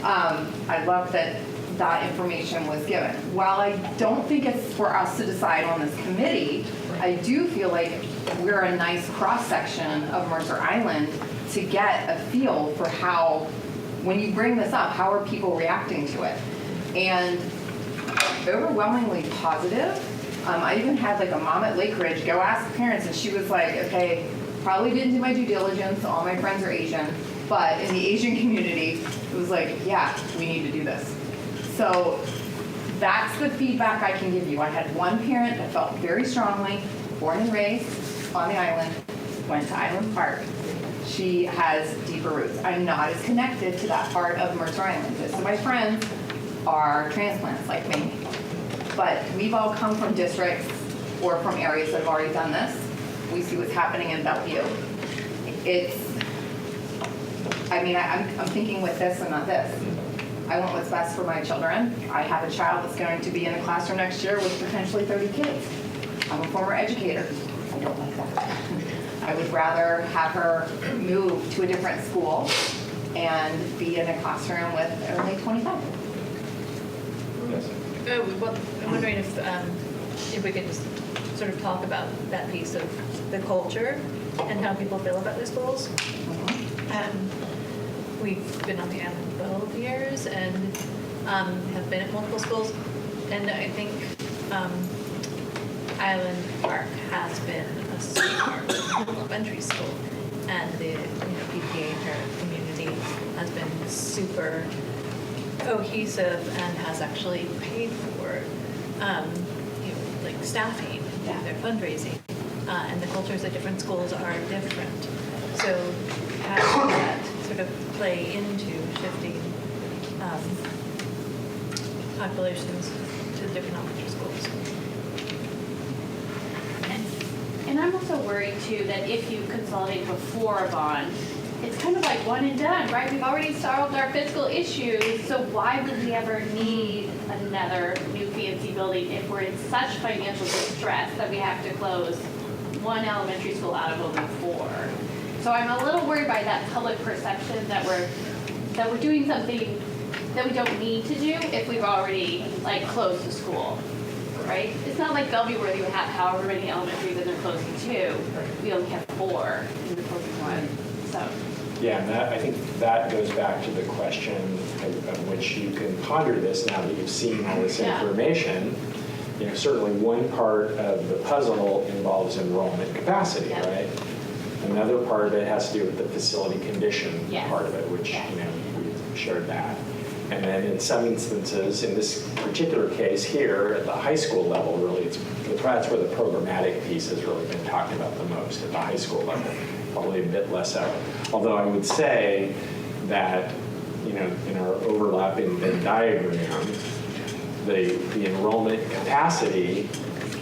I love that information was given. While I don't think it's for us to decide on this committee, I do feel like we're a nice cross-section of Mercer Island to get a feel for how, when you bring this up, how are people reacting to it? And overwhelmingly positive. I even had like a mom at Lake Ridge go ask the parents, and she was like, okay, probably didn't do my due diligence, all my friends are Asian, but in the Asian community, it was like, yeah, we need to do this. So that's the feedback I can give you. I had one parent that felt very strongly, born and raised on the island, went to Island Park. She has deeper roots. I'm not as connected to that part of Mercer Island. Most of my friends are transplants like me. But we've all come from districts or from areas that have already done this. We see what's happening in Bellevue. I'm thinking with this and not this. I want what's best for my children. I have a child that's going to be in a classroom next year with potentially 30 kids. I'm a former educator. I don't like that. I would rather have her move to a different school and be in a classroom with only 25. Yes. Well, I'm wondering if we could just sort of talk about that piece of the culture and how people feel about the schools. We've been on the island 12 years and have been at multiple schools, and I think Island Park has been a smart elementary school, and the PTA parent community has been super cohesive and has actually paid for like staffing and their fundraising, and the cultures at different schools are different. So having that sort of play into shifting populations to different elementary schools. And I'm also worried too that if you consolidate before a bond, it's kind of like one and done, right? We've already solved our fiscal issues, so why would we ever need another new fancy building if we're in such financial distress that we have to close one elementary school out of only 4? So I'm a little worried by that public perception that we're doing something that we don't need to do if we've already like closed the school. Right? It's not like Bellevue where you have however many elementaries and they're closing 2. We only have 4 and we're closing 1. So. Yeah, and I think that goes back to the question of which you can ponder this now that you've seen all this information. Certainly one part of the puzzle involves enrollment capacity, right? Another part of it has to do with the facility condition part of it, which we shared that. And then in some instances, in this particular case here at the high school level, really, that's where the programmatic piece has really been talked about the most at the high school level, probably a bit less out. Although I would say that, in our overlapping Venn diagram, the enrollment capacity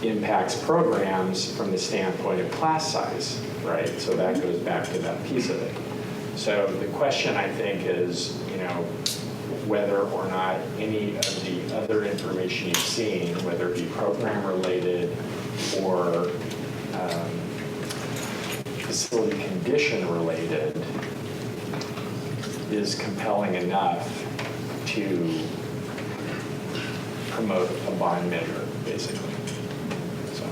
impacts programs from the standpoint of class size, right? So that goes back to that piece of it. So the question, I think, is, whether or not any of the other information you've seen, whether it be program-related or facility condition-related, is compelling enough to promote a bond measure, basically. So.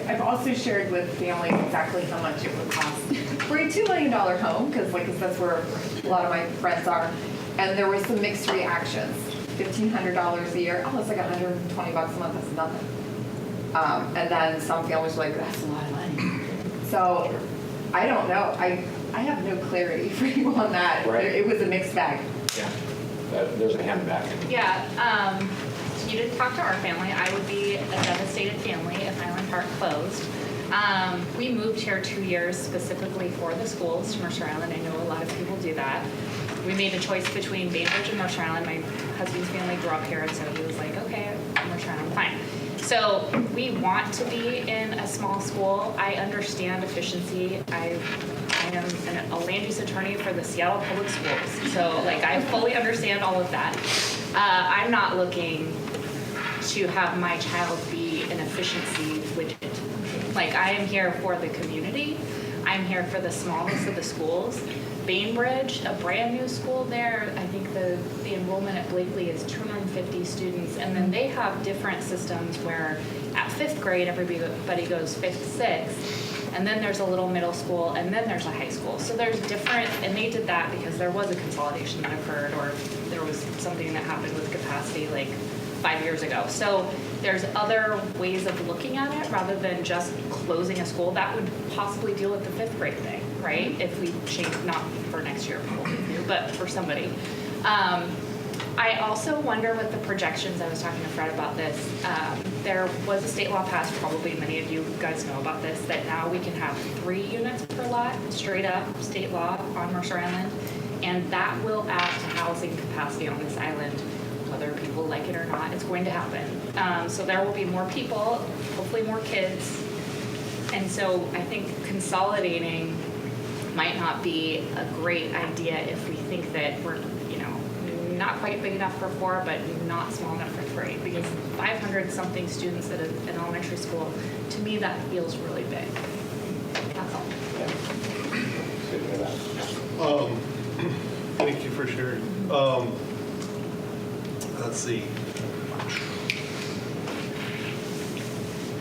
I've also shared with families exactly how much it would cost for a $2 million home, because that's where a lot of my friends are. And there were some mixed reactions. $1,500 a year, oh, it's like $120 a month, that's nothing. And then some families were like, that's a lot of money. So I don't know. I have no clarity for you on that. Right. It was a mixed bag. Yeah, there's a hand back. Yeah, so you didn't talk to our family. I would be a devastated family if Highland Park closed. We moved here 2 years specifically for the schools to Mercer Island. I know a lot of people do that. We made a choice between Bainbridge and Mercer Island. My husband's family grew up here, and so he was like, okay, Mercer Island, fine. So we want to be in a small school. I understand efficiency. I am a land use attorney for the Seattle Public Schools. So I fully understand all of that. I'm not looking to have my child be an efficiency widget. I am here for the community. I'm here for the smallness of the schools. Bainbridge, a brand new school there, I think the enrollment at Blakely is 250 students, and then they have different systems where at 5th grade everybody goes 5th, 6th, and then there's a little middle school, and then there's a high school. So there's different, and they did that because there was a consolidation that occurred, or there was something that happened with capacity 5 years ago. So there's other ways of looking at it rather than just closing a school. That would possibly deal with the 5th grade thing, right? If we change, not for next year, but for somebody. I also wonder with the projections, I was talking to Fred about this, there was a state law passed, probably many of you guys know about this, that now we can have 3 units per lot, straight up state law on Mercer Island, and that will add to housing capacity on this island. Whether people like it or not, it's going to happen. So there will be more people, hopefully more kids. And so I think consolidating might not be a great idea if we think that we're, not quite big enough for 4, but not small enough for 3. Because 500 something students at an elementary school, to me that feels really big. That's all. Thank you for sharing. Let's see.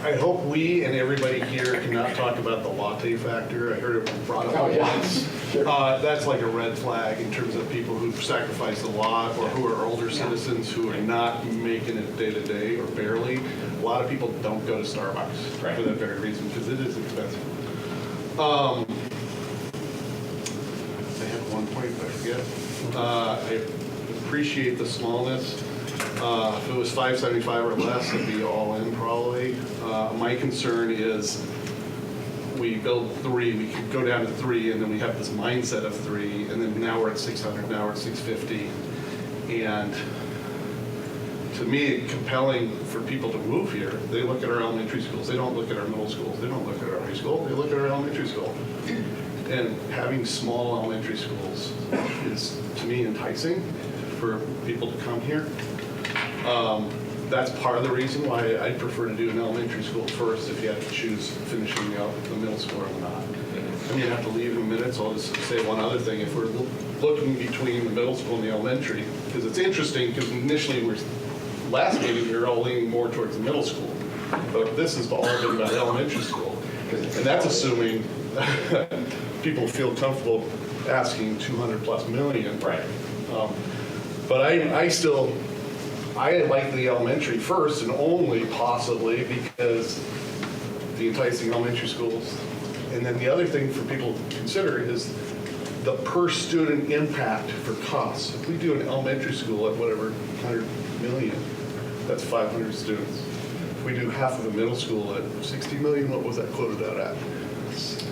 I hope we and everybody here cannot talk about the latte factor. I heard it brought up Oh, yeah. once. Sure. That's like a red flag in terms of people who sacrifice a lot or who are older citizens who are not making it day to day or barely. A lot of people don't go to Starbucks Right. for that very reason because it is expensive. I have one point, but I forget. I appreciate the smallness. If it was 575 or less, it'd be all in probably. My concern is we build 3, we could go down to 3, and then we have this mindset of 3, and then now we're at 600, now we're at 650. And to me, compelling for people to move here. They look at our elementary schools. They don't look at our middle schools. They don't look at our high school. They look at our elementary school. And having small elementary schools is, to me, enticing for people to come here. That's part of the reason why I prefer to do an elementary school first if you have to choose finishing the middle school or not. I mean, I have to leave in a minute, so I'll just say one other thing. If we're looking between the middle school and the elementary, because it's interesting, because initially last meeting we were all leaning more towards the middle school, but this has all been about elementary school. And that's assuming people feel comfortable asking 200+ million. Right. But I like the elementary first and only possibly because the enticing elementary schools. And then the other thing for people to consider is the per student impact for costs. If we do an elementary school at whatever, 100 million, that's 500 students. If we do half of a middle school at 60 million, what was that quoted out at?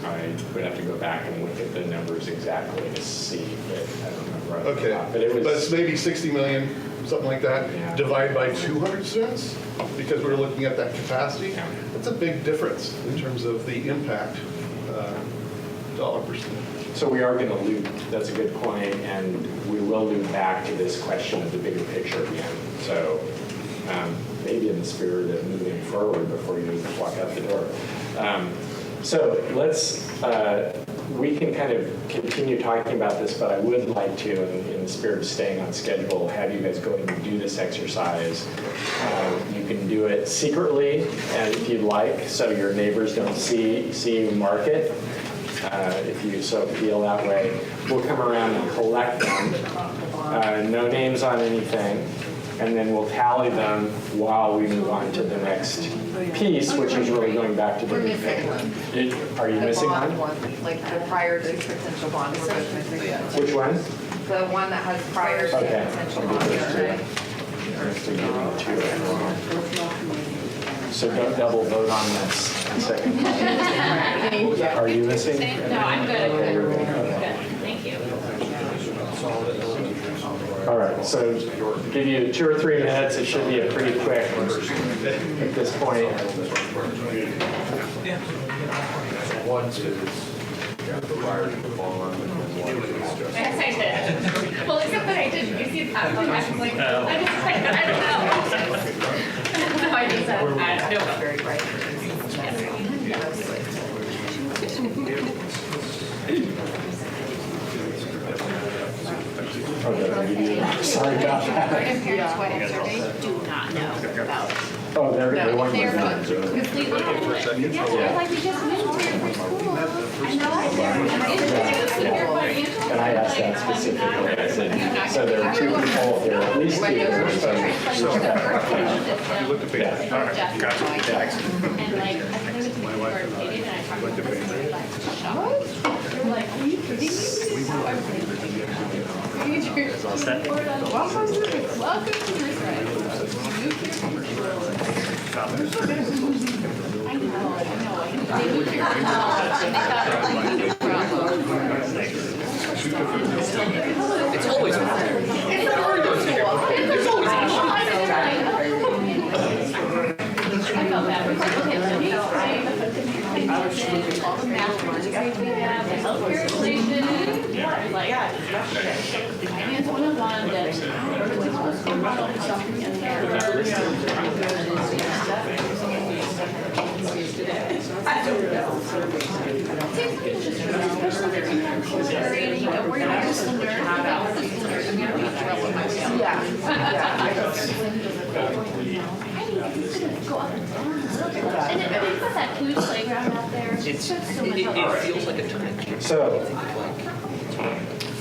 I would have to go back and look at the numbers exactly to see, but I don't remember. off the Okay, top. But it was. but it's maybe 60 million, something like that, Yeah. divided by 200 students, because we're looking at that capacity. Yeah. That's a big difference in terms of the impact, dollar per student. So we are going to loop, that's a good point, and we will loop back to this question of the bigger picture again. So maybe in the spirit of moving forward before you walk out the door. So let's, we can kind of continue talking about this, but I would like to, in the spirit of staying on schedule, have you guys go and do this exercise. You can do it secretly, and if you'd like, so your neighbors don't see you mark it. If you so feel that way, we'll come around and collect them. No names on anything. And then we'll tally them while we move on to the next piece, which is really going back to the We're big missing picture. one. Are you The missing bond one? like the prior to potential bond, we're both missing. Which one? The one that has prior to Okay. potential bond. right? To give you 2 everyone. So don't double vote on this. Second. Are you missing? No, I'm good. Okay, you're good. Good, thank you. All right, so give you 2 or 3 minutes. It should be a pretty quick at this point. One is prior to the bond. Yes, I did. Well, except that I didn't. You see that? I was like, I don't know. No, I just said, I don't know. Very bright. Oh, did I give you- Sorry about that. Parents wedding survey do not know about. Oh, there one They're was not. completely ignorant. Yeah. Like we just moved here for school. I know. And I asked that specifically. I said, so there are 2 people, there are at least 2. You looked at Yeah. All right, gotcha. And like, I think it was before dating, and I talked about this, and they were like, shocked. They were like, are you kidding me? Welcome to Bruce. Welcome to Bruce. Right? You moved here from I know. They moved here from college, and they thought it was like a big problem. It's always a problem. It's always I felt bad. We look at the news, right? All the math grades we have, the healthcare inflation, like finance 101, that we're not just the nerd, about the nerd, I'm gonna be in trouble myself. Yeah. I need to go up and down a little bit. And it really got that huge playground out there. It's just so much It feels like a time. So,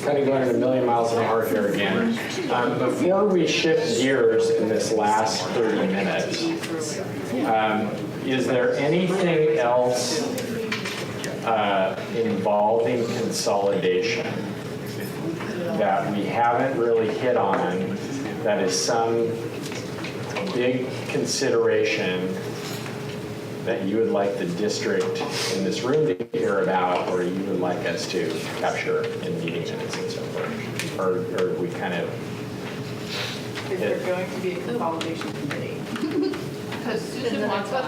kind of going at a million miles an hour here again. Before we shift gears in this last 30 minutes, is there anything else involving consolidation that we haven't really hit on that is some big consideration that you would like the district in this room to hear about, or you would like us to capture in meeting minutes and so forth? Or we kind of... Is there going to be a consolidation committee? Because Susan wants us. I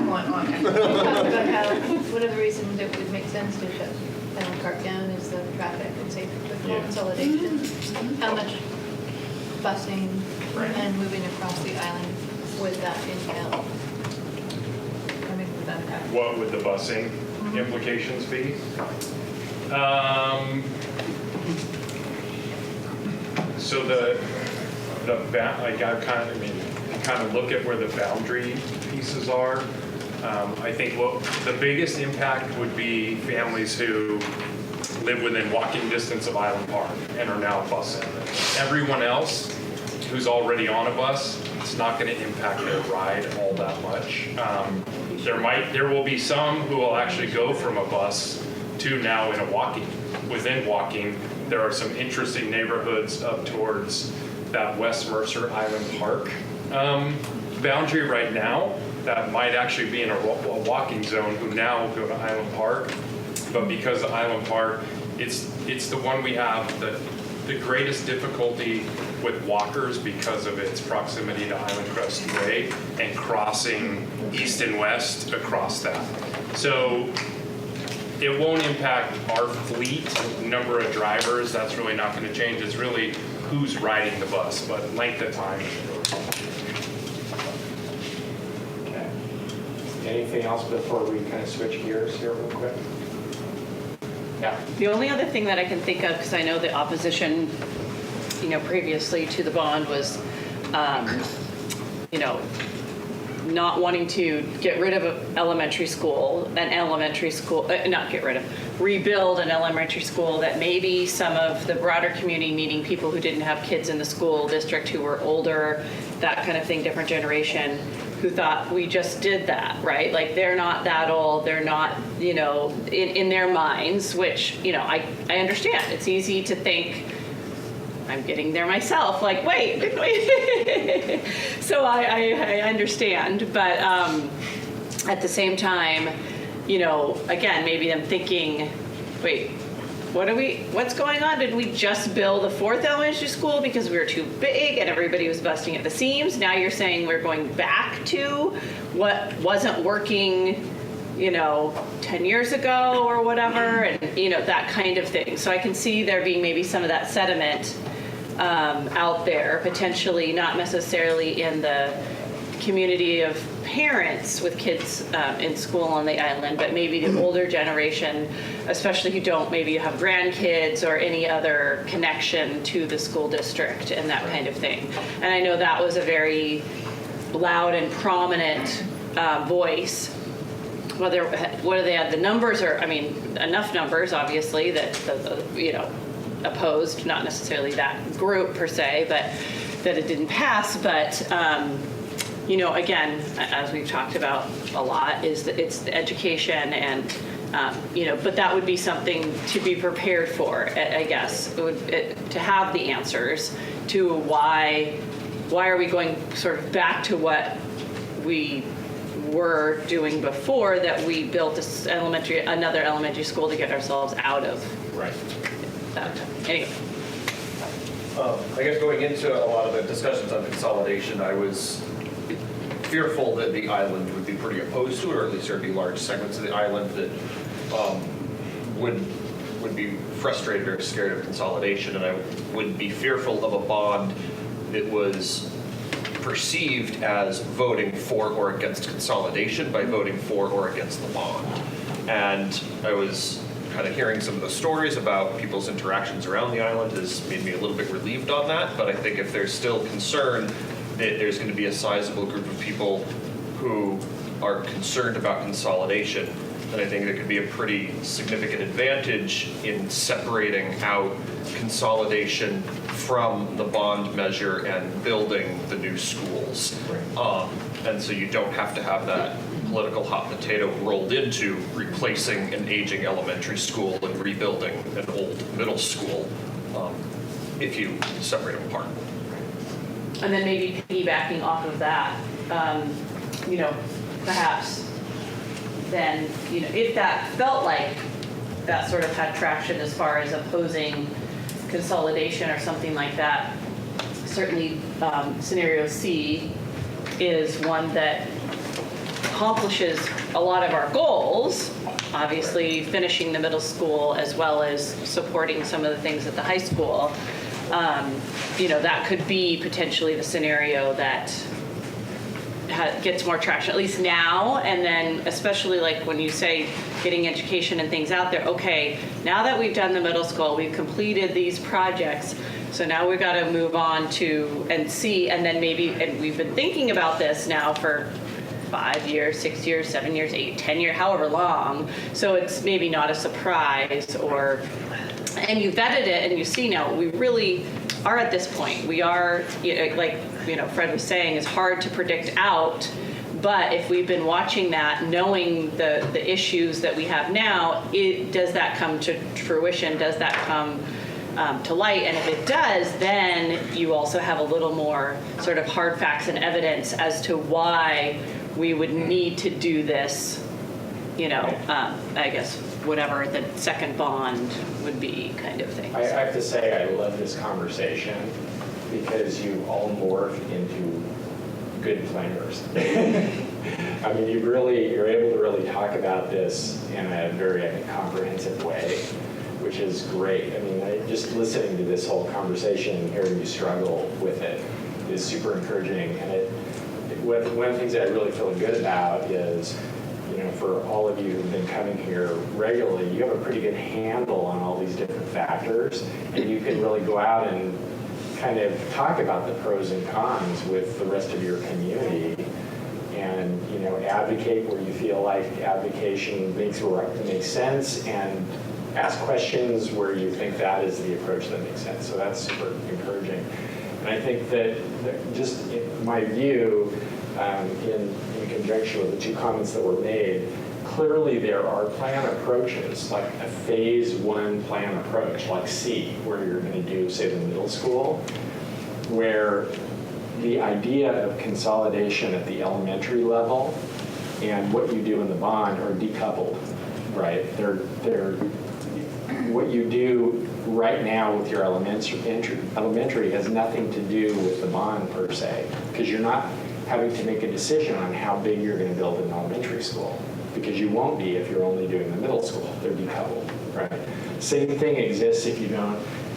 want on it. We talked about how, one of the reasons that would make sense to shut Island Park down is the traffic and safety Yeah. consolidation. How much busing Right. and moving across the island would that entail? I mean, would that happen? What would the busing implications be? So kind of look at where the boundary pieces are. I think the biggest impact would be families who live within walking distance of Island Park and are now busing. Everyone else who's already on a bus, it's not going to impact their ride all that much. There will be some who will actually go from a bus to now in a within walking. There are some interesting neighborhoods up towards that West Mercer Island Park boundary right now that might actually be in a walking zone who now go to Island Park. But because of Island Park, it's the one we have the greatest difficulty with walkers because of its proximity to Island Crest Way and crossing east and west across that. So it won't impact our fleet number of drivers. That's really not going to change. It's really who's riding the bus, but length of time. Okay. Anything else before we kind of switch gears here real quick? Yeah. The only other thing that I can think of, because I know the opposition, previously to the bond was, not wanting to get rid of an elementary school, rebuild an elementary school that maybe some of the broader community, meaning people who didn't have kids in the school district who were older, that kind of thing, different generation, who thought we just did that, right? Like they're not that old, they're not, in their minds, which, I understand. It's easy to think, I'm getting there myself, like, wait. So I understand, but at the same time, again, maybe them thinking, wait, what's going on? Did we just build a 4th elementary school because we were too big and everybody was busting at the seams? Now you're saying we're going back to what wasn't working, 10 years ago or whatever, and, that kind of thing. So I can see there being maybe some of that sentiment out there, potentially not necessarily in the community of parents with kids in school on the island, but maybe the older generation, especially who don't maybe have grandkids or any other connection to the school district and that kind of thing. And I know that was a very loud and prominent voice. Whether they had the numbers or, enough numbers, obviously, that opposed, not necessarily that group per se, but that it didn't pass. But again, as we've talked about a lot, is that it's the education and but that would be something to be prepared for, I guess, to have the answers to why are we going sort of back to what we were doing before, that we built another elementary school to get ourselves out of. Right. Anyway. I guess going into a lot of the discussions on consolidation, I was fearful that the island would be pretty opposed to it, or at least there would be large segments of the island that would be frustrated or scared of consolidation, and I would be fearful of a bond that was perceived as voting for or against consolidation by voting for or against the bond. And I was kind of hearing some of the stories about people's interactions around the island has made me a little bit relieved on that, but I think if there's still concern that there's going to be a sizable group of people who are concerned about consolidation, then I think there could be a pretty significant advantage in separating out consolidation from the bond measure and building the new schools. And so you don't have to have that political hot potato rolled into replacing an aging elementary school and rebuilding an old middle school if you separate them apart. And then maybe piggybacking off of that, perhaps then, if that felt like that sort of had traction as far as opposing consolidation or something like that, certainly scenario C is one that accomplishes a lot of our goals, obviously finishing the middle school as well as supporting some of the things at the high school. That could be potentially the scenario that gets more traction, at least now, and then especially like when you say getting education and things out there, okay, now that we've done the middle school, we've completed these projects, so now we've got to move on to and see, and then maybe, and we've been thinking about this now for 5 years, 6 years, 7 years, 8, 10 years, however long, so it's maybe not a surprise, and you vetted it and you see now we really are at this point. We are, Fred was saying, it's hard to predict out, but if we've been watching that, knowing the issues that we have now, does that come to fruition? Does that come to light? And if it does, then you also have a little more sort of hard facts and evidence as to why we would need to do this, I guess, whatever the second bond would be kind of thing. I have to say, I love this conversation because you all morph into good planners. I mean, you're able to really talk about this in a very comprehensive way, which is great. I mean, just listening to this whole conversation and hearing you struggle with it is super encouraging. And one of the things that I really feel good about is, for all of you who've been coming here regularly, you have a pretty good handle on all these different factors, and you can really go out and kind of talk about the pros and cons with the rest of your community, and advocate where you feel like advocation makes sense, and ask questions where you think that is the approach that makes sense. So that's super encouraging. And I think that just in my view, in conjunction with the two comments that were made, clearly there are plan approaches, like a phase 1 plan approach, like C, where you're going to do, say, the middle school, where the idea of consolidation at the elementary level and what you do in the bond are decoupled, right? They're what you do right now with your elementary has nothing to do with the bond per se, because you're not having to make a decision on how big you're going to build an elementary school, because you won't be if you're only doing the middle school. They're decoupled, right? Same thing exists if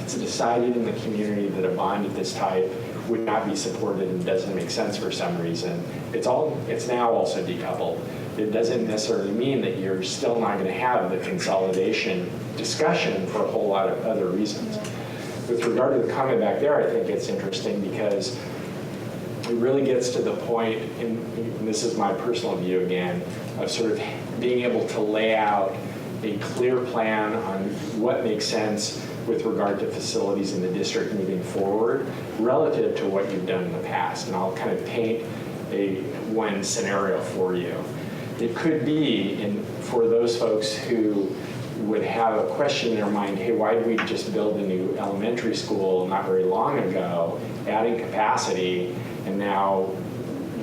it's decided in the community that a bond of this type would not be supported and doesn't make sense for some reason. It's now also decoupled. It doesn't necessarily mean that you're still not going to have the consolidation discussion for a whole lot of other reasons. With regard to the comment back there, I think it's interesting because it really gets to the point, and this is my personal view again, of sort of being able to lay out a clear plan on what makes sense with regard to facilities in the district moving forward relative to what you've done in the past. And I'll kind of paint one scenario for you. It could be, for those folks who would have a question in their mind, hey, why did we just build a new elementary school not very long ago, adding capacity, and now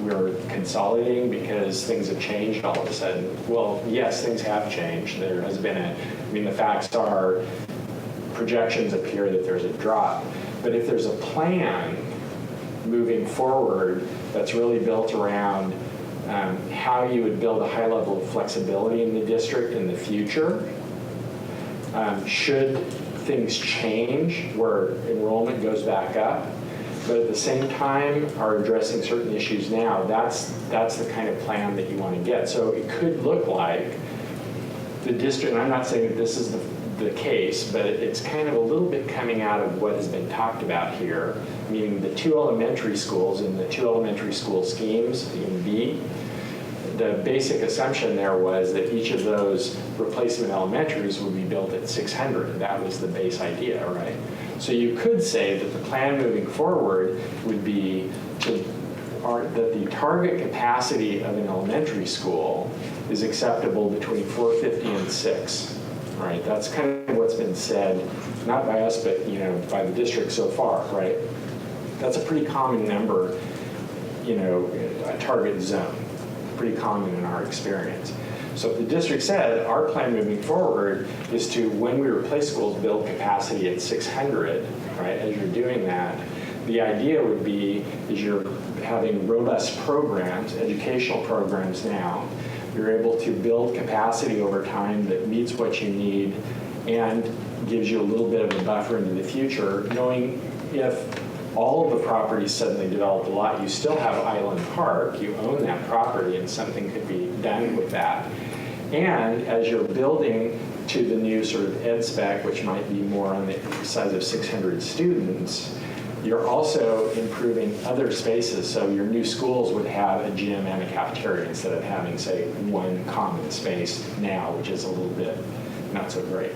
we're consolidating because things have changed all of a sudden? Well, yes, things have changed. There has been the facts are, projections appear that there's a drop. But if there's a plan moving forward that's really built around how you would build a high level of flexibility in the district in the future, should things change where enrollment goes back up, but at the same time are addressing certain issues now, that's the kind of plan that you want to get. So it could look like the district, and I'm not saying that this is the case, but it's kind of a little bit coming out of what has been talked about here, meaning the two elementary schools and the two elementary school schemes in B, the basic assumption there was that each of those replacement elementaries would be built at 600. That was the base idea, right? So you could say that the plan moving forward would be that the target capacity of an elementary school is acceptable between 450 and 6, right? That's kind of what's been said, not by us, but by the district so far, right? That's a pretty common number, a target zone, pretty common in our experience. So the district said our plan moving forward is to, when we replace schools, build capacity at 600, right? As you're doing that, the idea would be is you're having robust programs, educational programs now, you're able to build capacity over time that meets what you need and gives you a little bit of a buffer into the future, knowing if all of the properties suddenly develop a lot, you still have Island Park, you own that property, and something could be done with that. And as you're building to the new sort of ed spec, which might be more on the size of 600 students, you're also improving other spaces. So your new schools would have a gym and a cafeteria instead of having, say, one common space now, which is a little bit not so great.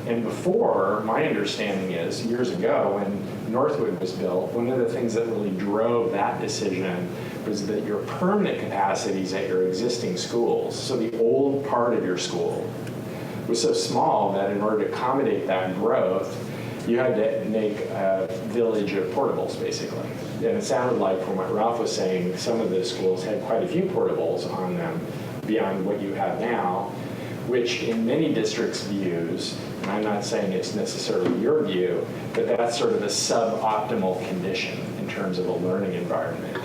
And before, my understanding is, years ago, when Northwood was built, one of the things that really drove that decision was that your permanent capacities at your existing schools, so the old part of your school, was so small that in order to accommodate that growth, you had to make a village of portables, basically. And it sounded like, from what Ralph was saying, some of the schools had quite a few portables on them beyond what you have now, which in many districts' views, and I'm not saying it's necessarily your view, but that's sort of a suboptimal condition in terms of a learning environment.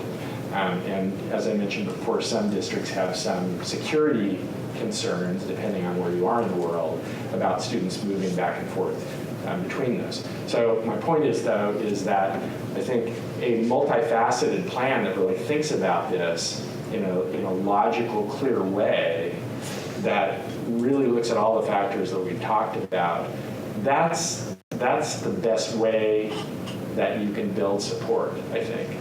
And as I mentioned before, some districts have some security concerns, depending on where you are in the world, about students moving back and forth between those. So my point is, though, is that I think a multifaceted plan that really thinks about this in a logical, clear way that really looks at all the factors that we've talked about, that's the best way that you can build support, I think.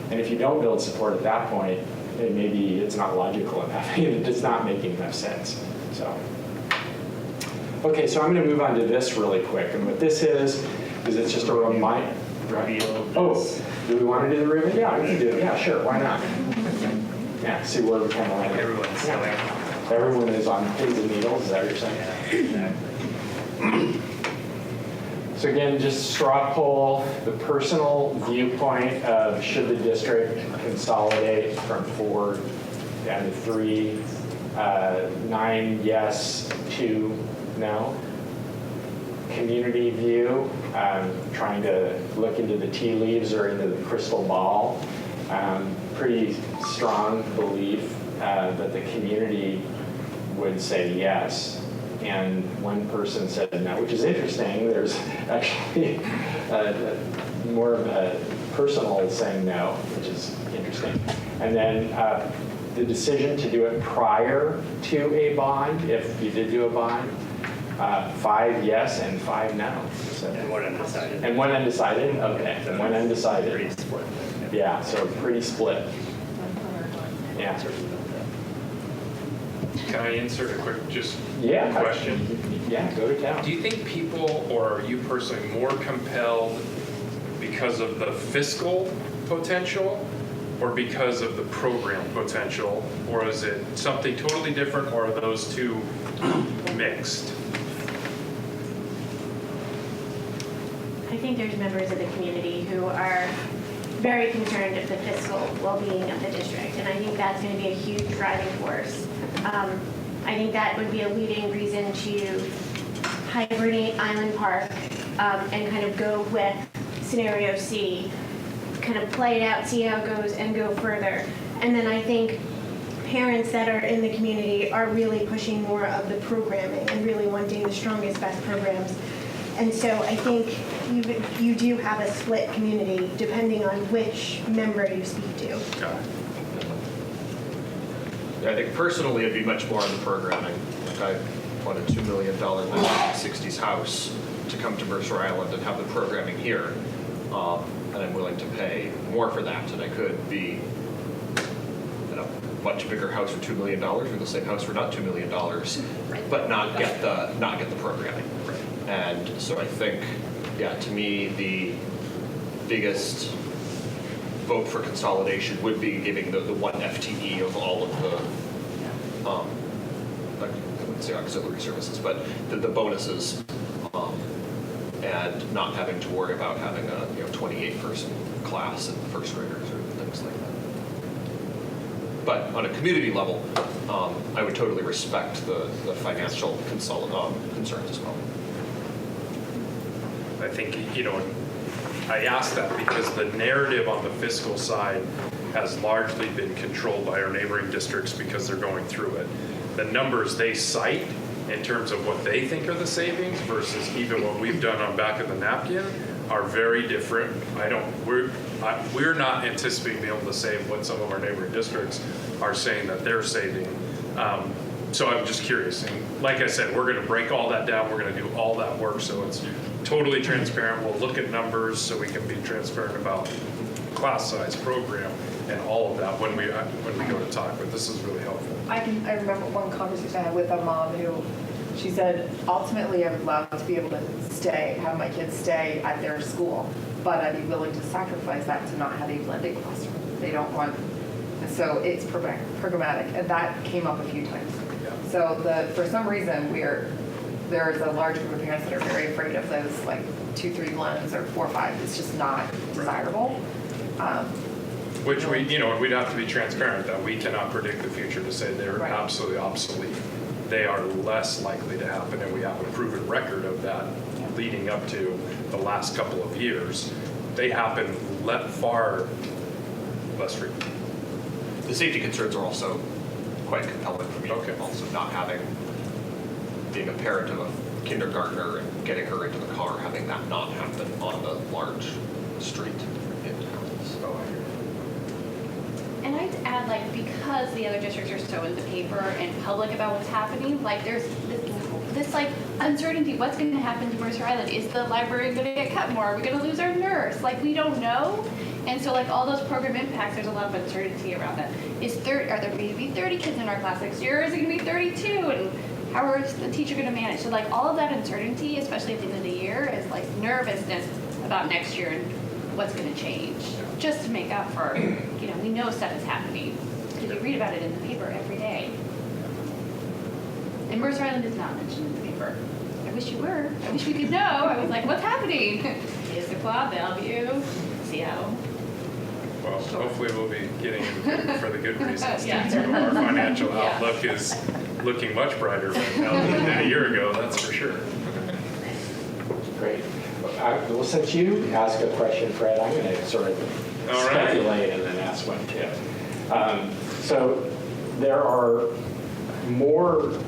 And if you don't build support at that point, maybe it's not logical enough. It's not making enough sense. So, okay, so I'm going to move on to this really quick. And what this is it's just a reminder. Oh, do we want to do the ribbon? Yeah, we can do it. Yeah, sure. Why not? Yeah, see where we kind of land. Everyone's still Everyone is on pins and needles. Is that what you're saying? So again, just straw poll, the personal viewpoint of should the district consolidate from 4 down to 3, 9 yes, 2 no. Community view, trying to look into the tea leaves or into the crystal ball. Pretty strong belief that the community would say yes. And one person said no, which is interesting. There's actually more of a personal saying no, which is interesting. And then the decision to do it prior to a bond, if you did do a bond, 5 yes and 5 no. So, And one undecided. And one undecided? Okay, So one undecided. Pretty split. Yeah, so pretty split. Yeah. Can I insert a quick Yeah. question? Yeah, go to town. Do you think people, or are you personally, more compelled because of the fiscal potential or because of the program potential? Or is it something totally different, or are those two mixed? I think there's members of the community who are very concerned of the fiscal well-being of the district, and I think that's going to be a huge driving force. I think that would be a leading reason to hibernate Island Park and kind of go with scenario C, kind of play it out, see how it goes, and go further. And then I think parents that are in the community are really pushing more of the programming and really wanting the strongest, best programs. And so I think you do have a split community depending on which member you speak to. I think personally it'd be much more on the programming. Like I want a $2 million 1960s house to come to Mercer Island and have the programming here. And I'm willing to pay more for that than I could be much bigger house for $2 million or the same house for not $2 million, but not get the programming. And so I think, yeah, to me, the biggest vote for consolidation would be giving the one FTE of all of the, I wouldn't say auxiliary services, but the bonuses, and not having to worry about having a 28-person class and first graders or things like that. But on a community level, I would totally respect the financial concerns as well. I think, I asked that because the narrative on the fiscal side has largely been controlled by our neighboring districts because they're going through it. The numbers they cite in terms of what they think are the savings versus even what we've done on back of the napkin are very different. We're not anticipating being able to say what some of our neighboring districts are saying that they're saving. So I'm just curious. And like I said, we're going to break all that down. We're going to do all that work so it's totally transparent. We'll look at numbers so we can be transparent about class size, program, and all of that when we go to talk. But this is really helpful. I remember one conversation I had with a mom who, she said, ultimately I would love to be able to have my kids stay at their school, but I'd be willing to sacrifice that to not have a blended classroom. They don't want, so it's programmatic, and that came up a few times. Yeah. So for some reason there's a large group of parents that are very afraid of those like 2-3 blends or 4-5. It's just not desirable. Which we'd have to be transparent that we cannot predict the future to say they're absolutely obsolete. They are less likely to happen, and we have a proven record of that leading up to the last couple of years. They happen far less frequently. The safety concerns are also quite compelling for me. Okay. Also not being a parent of a kindergartner and getting her into the car, having that not happen on the large street in town. So I hear you. And I'd add, because the other districts are so in the paper and public about what's happening, there's this uncertainty. What's going to happen to Mercer Island? Is the library going to get cut more? Are we going to lose our nurse? We don't know. And so all those program impacts, there's a lot of uncertainty around that. Are there going to be 30 kids in our class next year? Or is it going to be 32? And how is the teacher going to manage? So all of that uncertainty, especially at the end of the year, is nervousness about next year and what's going to change. Just to make up for, we know stuff is happening because you read about it in the paper every day. And Mercer Island is not mentioned in the paper. I wish you were. I wish we could know. I was like, what's happening? Issaquah, Bellevue, Seattle. Well, hopefully we'll be getting in for the good reasons. Yeah. Too. Our financial outlook is looking much brighter right now than a year ago, that's for sure. Great. Well, since you asked a question, Fred, I'm going to sort of speculate and then ask one too. So there are more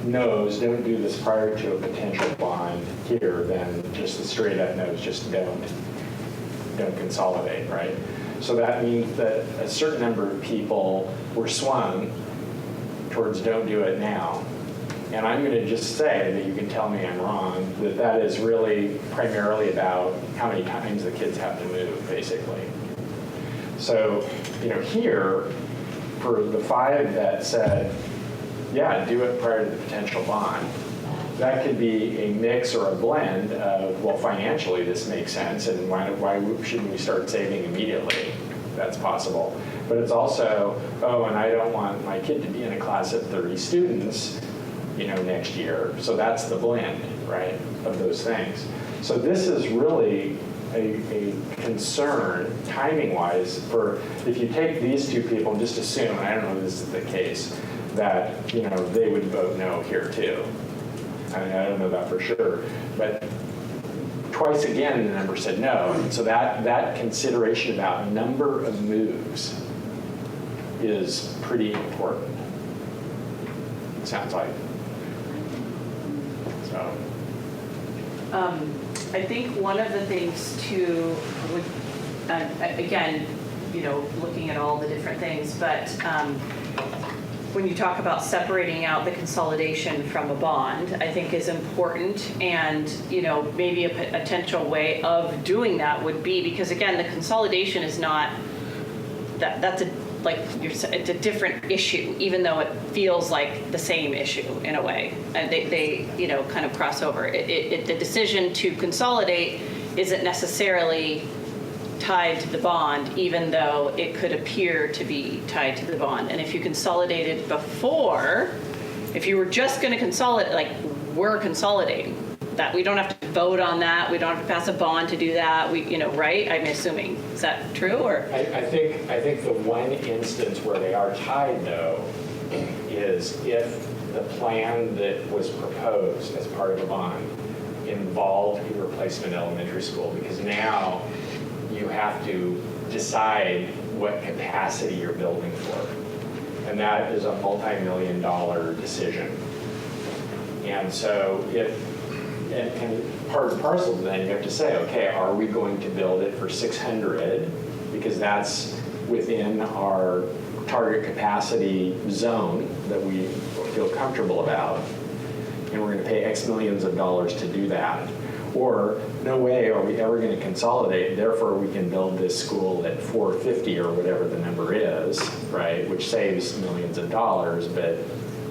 no's, don't do this prior to a potential bond here than just the straight up no's, just don't consolidate, right? So that means that a certain number of people were swung towards don't do it now. And I'm going to just say that you can tell me I'm wrong, that is really primarily about how many times the kids have to move, basically. So, here, for the 5 that said, yeah, do it prior to the potential bond, that could be a mix or a blend of, well, financially this makes sense, and why shouldn't we start saving immediately? That's possible. But it's also, and I don't want my kid to be in a class of 30 students, next year. So that's the blend, right, of those things. So this is really a concern, timing-wise, for if you take these 2 people and just assume, and I don't know if this is the case, that, they would vote no here too. I don't know that for sure. But twice again, the number said no. And so that consideration about number of moves is pretty important. It sounds like. So. I think one of the things too, again, looking at all the different things, but when you talk about separating out the consolidation from a bond, I think is important. And, maybe a potential way of doing that would be, because again, the consolidation is not, that's a like it's a different issue, even though it feels like the same issue in a way. And they you know, kind of cross over. The decision to consolidate isn't necessarily tied to the bond, even though it could appear to be tied to the bond. And if you consolidated before, if you were just going to consolidate, like we're consolidating, that we don't have to vote on that, we don't have to pass a bond to do that, we, you know, right? I'm assuming. Is that true, or? I think the one instance where they are tied, though, is if the plan that was proposed as part of the bond involved a replacement elementary school, because now you have to decide what capacity you're building for. And that is a multi-million-dollar decision. And so and part and parcel of then you have to say, okay, are we going to build it for 600 because that's within our target capacity zone that we feel comfortable about, and we're going to pay X millions of dollars to do that. Or no way are we ever going to consolidate, therefore we can build this school at 450 or whatever the number is, right, which saves millions of dollars, but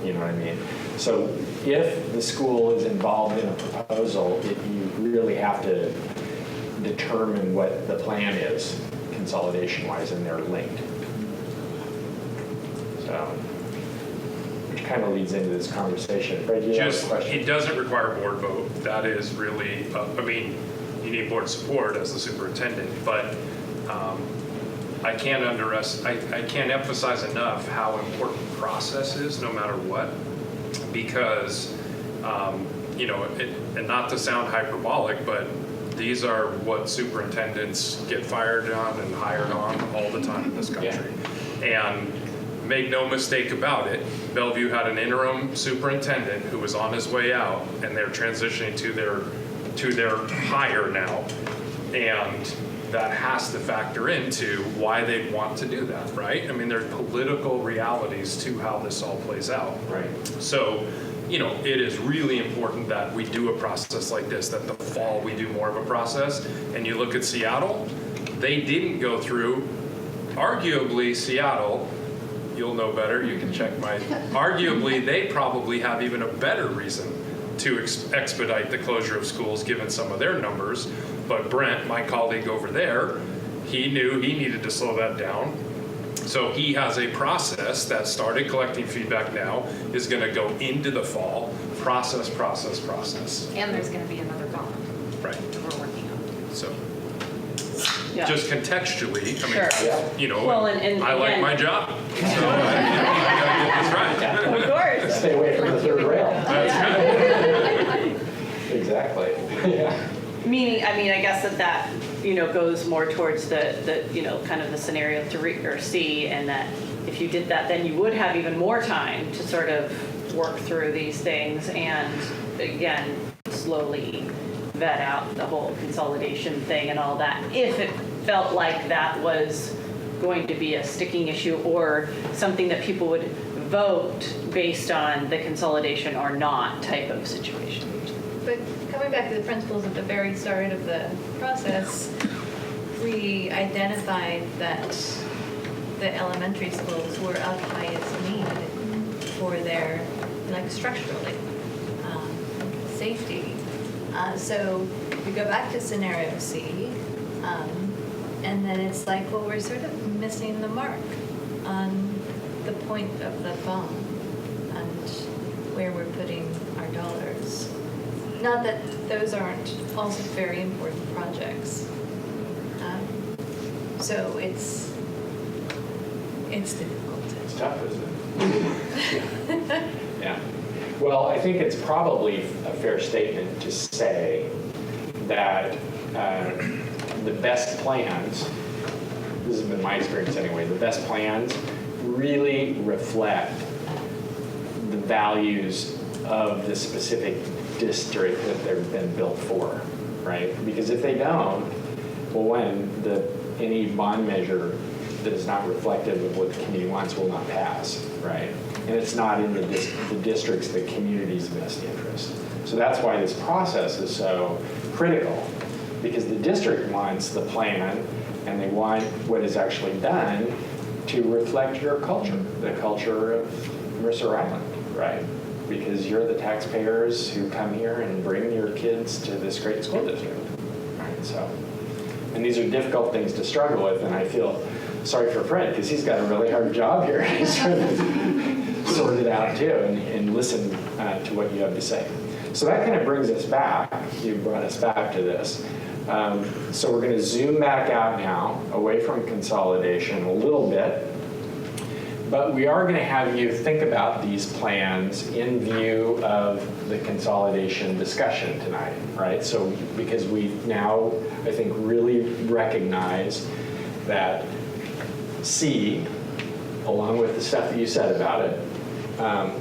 you know what I mean? So if the school is involved in a proposal, you really have to determine what the plan is consolidation-wise, and they're linked. So, which kind of leads into this conversation. Fred, you have a question? It doesn't require board vote. That is really, I mean, you need board support as the superintendent, but I can't emphasize enough how important process is, no matter what, because you know, and not to sound hyperbolic, but these are what superintendents get fired on and hired on all the time in this country. Yeah. And make no mistake about it, Bellevue had an interim superintendent who was on his way out, and they're transitioning to their hire now, and that has to factor into why they'd want to do that, right? I mean, there are political realities to how this all plays out. Right. So, you know, it is really important that we do a process like this, that the fall we do more of a process. And you look at Seattle, they didn't go through, arguably Seattle, you'll know better, you can check my, arguably they probably have even a better reason to expedite the closure of schools given some of their numbers. But Brent, my colleague over there, he knew he needed to slow that down. So he has a process that started collecting feedback now, is going to go into the fall, process. And there's going to be another bond Right. that we're working on. So Yeah. just contextually, I mean, Sure. you know, Well, and I like again- my job. So I got to get this right. Of course. Stay away from the third rail. That's right. Exactly. Yeah. Meaning, I mean, I guess that you know, goes more towards the you know, kind of the scenario 3 or C, and that if you did that, then you would have even more time to sort of work through these things and, again, slowly vet out the whole consolidation thing and all that, if it felt like that was going to be a sticking issue or something that people would vote based on the consolidation or not type of situation. But coming back to the principles at the very start of the process, we identified that the elementary schools were of highest need for their, like, structurally, safety. So we go back to scenario C, and then it's like, well, we're sort of missing the mark on the point of the bond and where we're putting our dollars. Not that those aren't also very important projects. So it's difficult. It's tough, isn't it? Yeah. Well, I think it's probably a fair statement to say that the best plans, this has been my experience anyway, the best plans really reflect the values of the specific district that they've been built for, right? Because if they don't, well, any bond measure that is not reflective of what the community wants will not pass, right? And it's not in the district's, the community's best interest. So that's why this process is so critical, because the district wants the plan and they want what is actually done, to reflect your culture, the culture of Mercer Island, right? Because you're the taxpayers who come here and bring your kids to this great school district, right? So, and these are difficult things to struggle with, and I feel sorry for Fred because he's got a really hard job here. He's trying to sort it out too and listen to what you have to say. So that kind of brings us back. You brought us back to this. So we're going to zoom back out now, away from consolidation a little bit. But we are going to have you think about these plans in view of the consolidation discussion tonight, right? So because we now, I think, really recognize that C, along with the stuff that you said about it,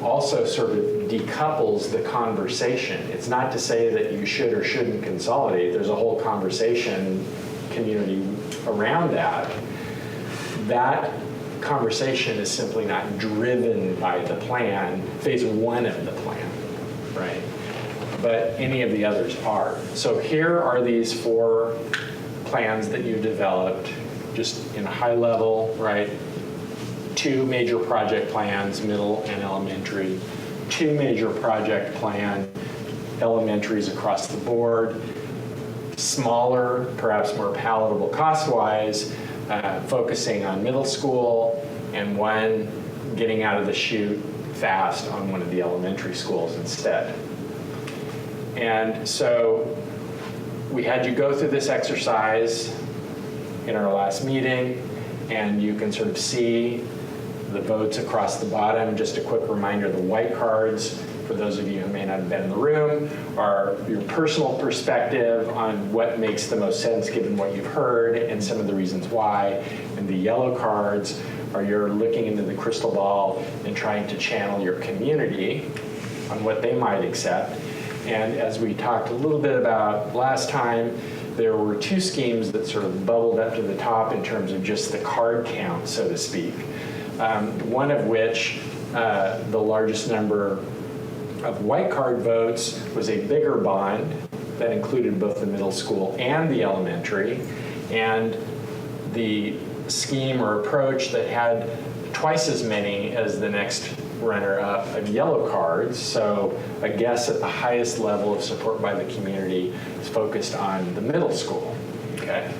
also sort of decouples the conversation. It's not to say that you should or shouldn't consolidate. There's a whole conversation community around that. That conversation is simply not driven by the plan, phase one of the plan, right? But any of the others are. So here are these 4 plans that you developed, just in a high level, right? 2 major project plans, middle and elementary, 2 major project plan, elementaries across the board, smaller, perhaps more palatable cost-wise, focusing on middle school, and 1 getting out of the chute fast on one of the elementary schools instead. And so we had you go through this exercise in our last meeting, and you can sort of see the votes across the bottom. Just a quick reminder, the white cards, for those of you who may not have been in the room, are your personal perspective on what makes the most sense given what you've heard and some of the reasons why. And the yellow cards are you're looking into the crystal ball and trying to channel your community on what they might accept. And as we talked a little bit about last time, there were 2 schemes that sort of bubbled up to the top in terms of just the card count, so to speak. One of which, the largest number of white card votes, was a bigger bond that included both the middle school and the elementary, and the scheme or approach that had twice as many as the next runner-up of yellow cards. So a guess at the highest level of support by the community is focused on the middle school, okay?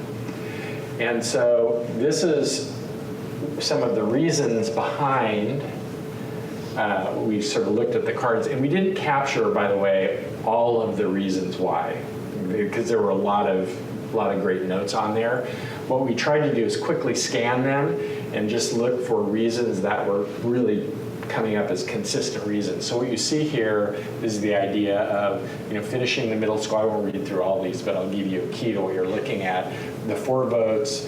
And so this is some of the reasons behind, we sort of looked at the cards, and we didn't capture, by the way, all of the reasons why, because there were a lot of great notes on there. What we tried to do is quickly scan them and just look for reasons that were really coming up as consistent reasons. So what you see here is the idea of, finishing the middle school. I won't read through all these, but I'll give you a key to what you're looking at. The 4 votes,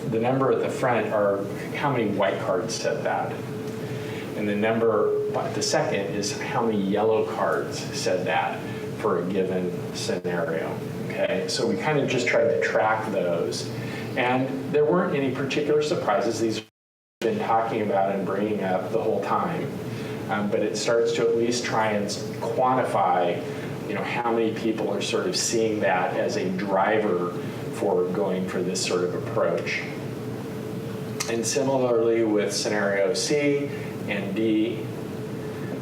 the number at the front are how many white cards said that. And the number at the second is how many yellow cards said that for a given scenario. Okay, so we kind of just tried to track those. And there weren't any particular surprises. These been talking about and bringing up the whole time, but it starts to at least try and quantify, how many people are sort of seeing that as a driver for going for this sort of approach. And similarly with scenario C and D,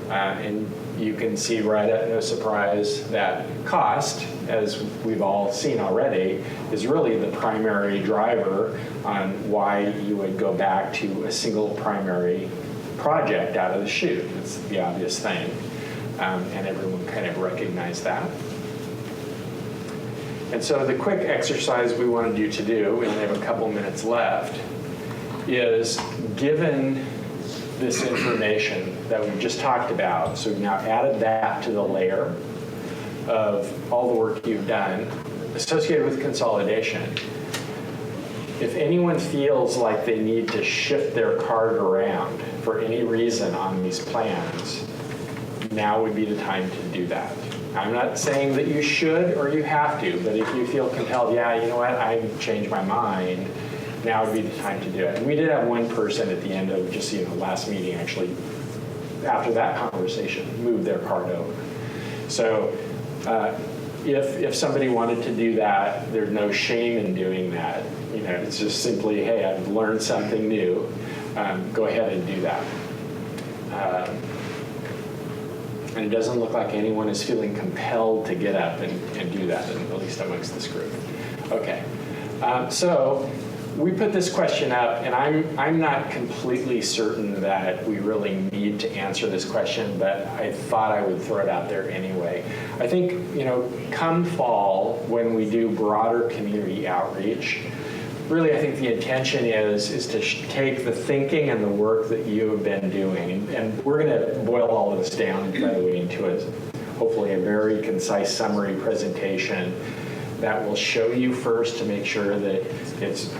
and you can see right at no surprise that cost, as we've all seen already, is really the primary driver on why you would go back to a single primary project out of the chute. It's the obvious thing, and everyone kind of recognized that. And so the quick exercise we wanted you to do, we only have a couple minutes left, is given this information that we've just talked about, so we've now added that to the layer of all the work you've done associated with consolidation. If anyone feels like they need to shift their card around for any reason on these plans, now would be the time to do that. I'm not saying that you should or you have to, but if you feel compelled, yeah, you know what, I've changed my mind, now would be the time to do it. And we did have one person at the end of just, last meeting actually, after that conversation, moved their card over. So if somebody wanted to do that, there's no shame in doing that. It's just simply, hey, I've learned something new. go ahead and do that. And it doesn't look like anyone is feeling compelled to get up and do that, at least amongst this group. Okay, so we put this question up, and I'm not completely certain that we really need to answer this question, but I thought I would throw it out there anyway. I think, come fall, when we do broader community outreach, really I think the intention is to take the thinking and the work that you have been doing, and we're going to boil all of this down, by the way, into hopefully a very concise summary presentation that will show you first to make sure that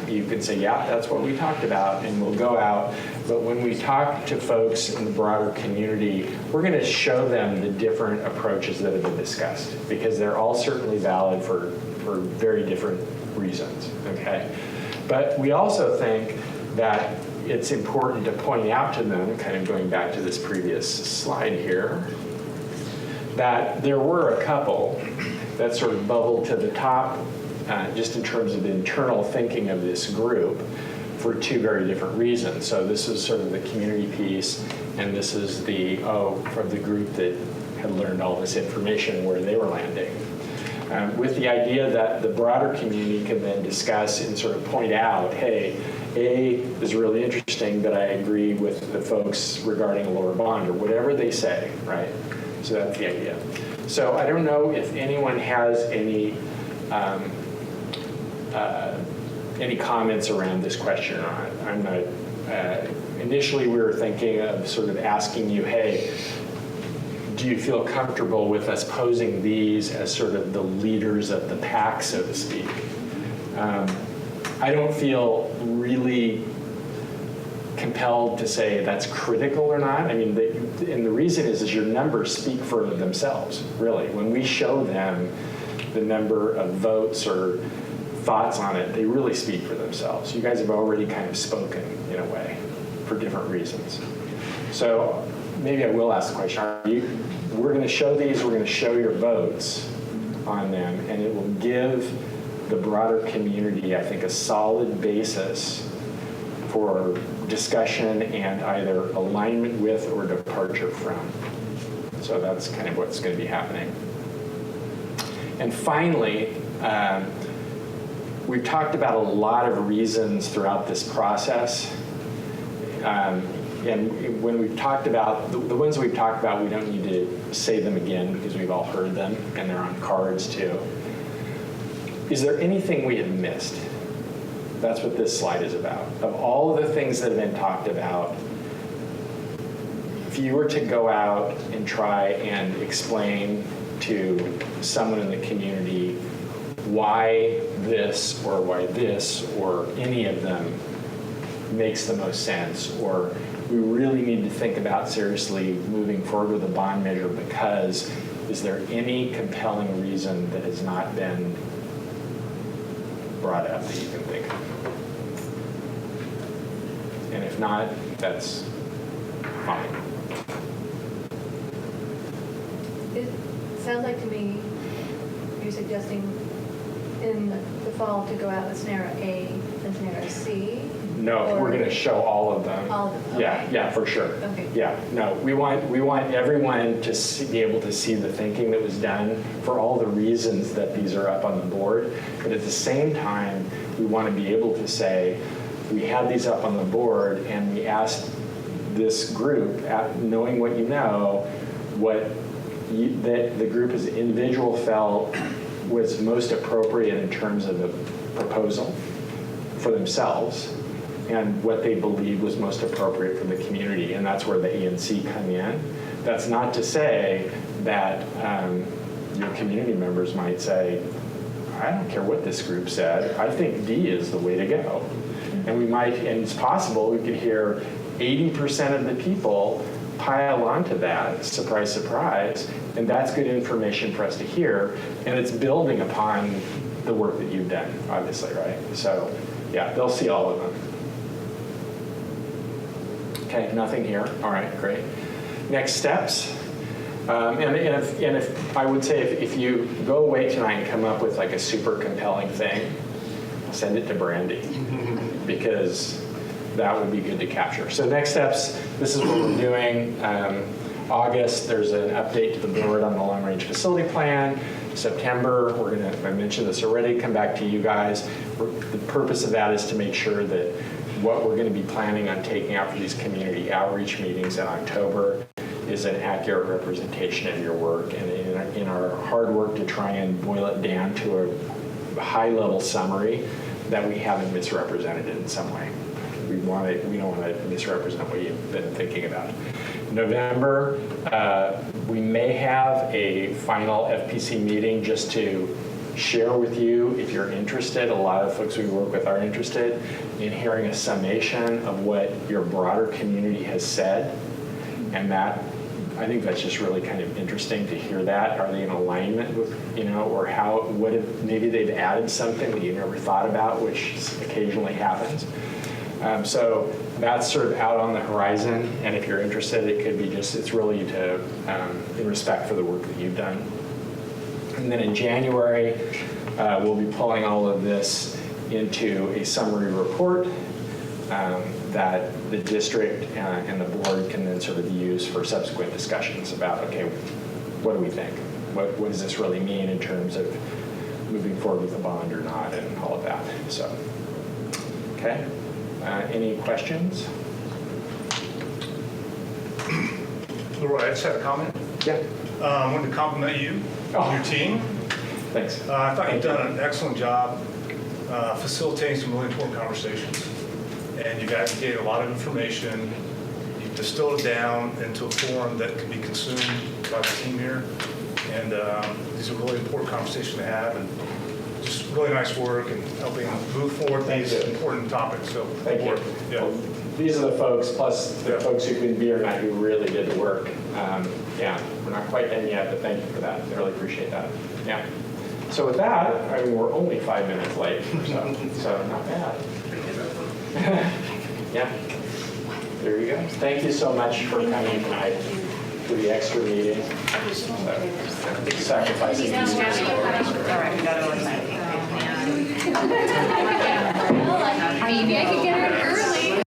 you can say, yeah, that's what we talked about, and we'll go out. But when we talk to folks in the broader community, we're going to show them the different approaches that have been discussed, because they're all certainly valid for very different reasons, okay? But we also think that it's important to point out to them, kind of going back to this previous slide here, that there were a couple that sort of bubbled to the top just in terms of the internal thinking of this group for two very different reasons. So this is sort of the community piece, and this is from the group that had learned all this information where they were landing. With the idea that the broader community can then discuss and sort of point out, hey, A is really interesting, but I agree with the folks regarding a lower bond, or whatever they say, right? So that's the idea. So I don't know if anyone has any comments around this question or not. I'm not. Initially, we were thinking of sort of asking you, hey, do you feel comfortable with us posing these as sort of the leaders of the pack, so to speak? I don't feel really compelled to say that's critical or not. I mean, and the reason is your numbers speak for themselves, really. When we show them the number of votes or thoughts on it, they really speak for themselves. You guys have already kind of spoken in a way for different reasons. So maybe I will ask the question, we're going to show these, we're going to show your votes on them, and it will give the broader community, I think, a solid basis for discussion and either alignment with or departure from. So that's kind of what's going to be happening. And finally, we've talked about a lot of reasons throughout this process. And when we've talked about, the ones we've talked about, we don't need to say them again because we've all heard them and they're on cards too. Is there anything we have missed? That's what this slide is about. Of all of the things that have been talked about, if you were to go out and try and explain to someone in the community why this or any of them makes the most sense, or we really need to think about seriously moving forward with a bond measure because, is there any compelling reason that has not been brought up that you can think of? And if not, that's fine. It sounds like to me you're suggesting in the fall to go out with scenario A and scenario C. No, we're going to show all of them. All of them, okay. Yeah, for sure. Okay. Yeah, no, we want everyone to be able to see the thinking that was done for all the reasons that these are up on the board. But at the same time, we want to be able to say, we had these up on the board and we asked this group, knowing what you know, that the group as an individual felt was most appropriate in terms of the proposal for themselves, and what they believed was most appropriate for the community, and that's where the A and C come in. That's not to say that your community members might say, I don't care what this group said, I think D is the way to go. And we might, and it's possible we could hear 80% of the people pile onto that, surprise, surprise, and that's good information for us to hear, and it's building upon the work that you've done, obviously, right? So, yeah, they'll see all of them. Okay, nothing here. All right, great. Next steps. And if I would say if you go away tonight and come up with like a super compelling thing, send it to Brandy, because that would be good to capture. So next steps, this is what we're doing. August, there's an update to the board on the long-range facility plan. September, we're going to, I mentioned this already, come back to you guys. The purpose of that is to make sure that what we're going to be planning on taking out for these community outreach meetings in October is an accurate representation of your work. And in our hard work to try and boil it down to a high-level summary, that we haven't misrepresented it in some way. We don't want to misrepresent what you've been thinking about. November, we may have a final FPC meeting just to share with you if you're interested. A lot of folks we work with are interested in hearing a summation of what your broader community has said. And that, I think that's just really kind of interesting to hear that. Are they in alignment with, or what if maybe they've added something that you never thought about, which occasionally happens. So that's sort of out on the horizon, and if you're interested, it could be it's really in respect for the work that you've done. And then in January, we'll be pulling all of this into a summary report that the district and the board can then sort of use for subsequent discussions about, okay, what do we think? What does this really mean in terms of moving forward with a bond or not, and all of that. So, okay. Any questions? Leroy, I just had a comment. Yeah. I wanted to compliment you and your team. Thanks. I thought you've done an excellent job facilitating some really important conversations. And you've aggregated a lot of information. You've distilled it down into a form that can be consumed by the team here. And these are really important conversations to have. And just really nice work and helping move forward these important topics. So Thank you. Yeah. Well, these are the folks, plus the folks who couldn't be here tonight, who really did the work. Yeah, we're not quite done yet, but thank you for that. I really appreciate that. Yeah. So with that, I mean, we're only 5 minutes late or so not bad. Yeah. There you go. Thank you so much for coming tonight to the extra meeting. Sacrificing these Maybe I could get her early.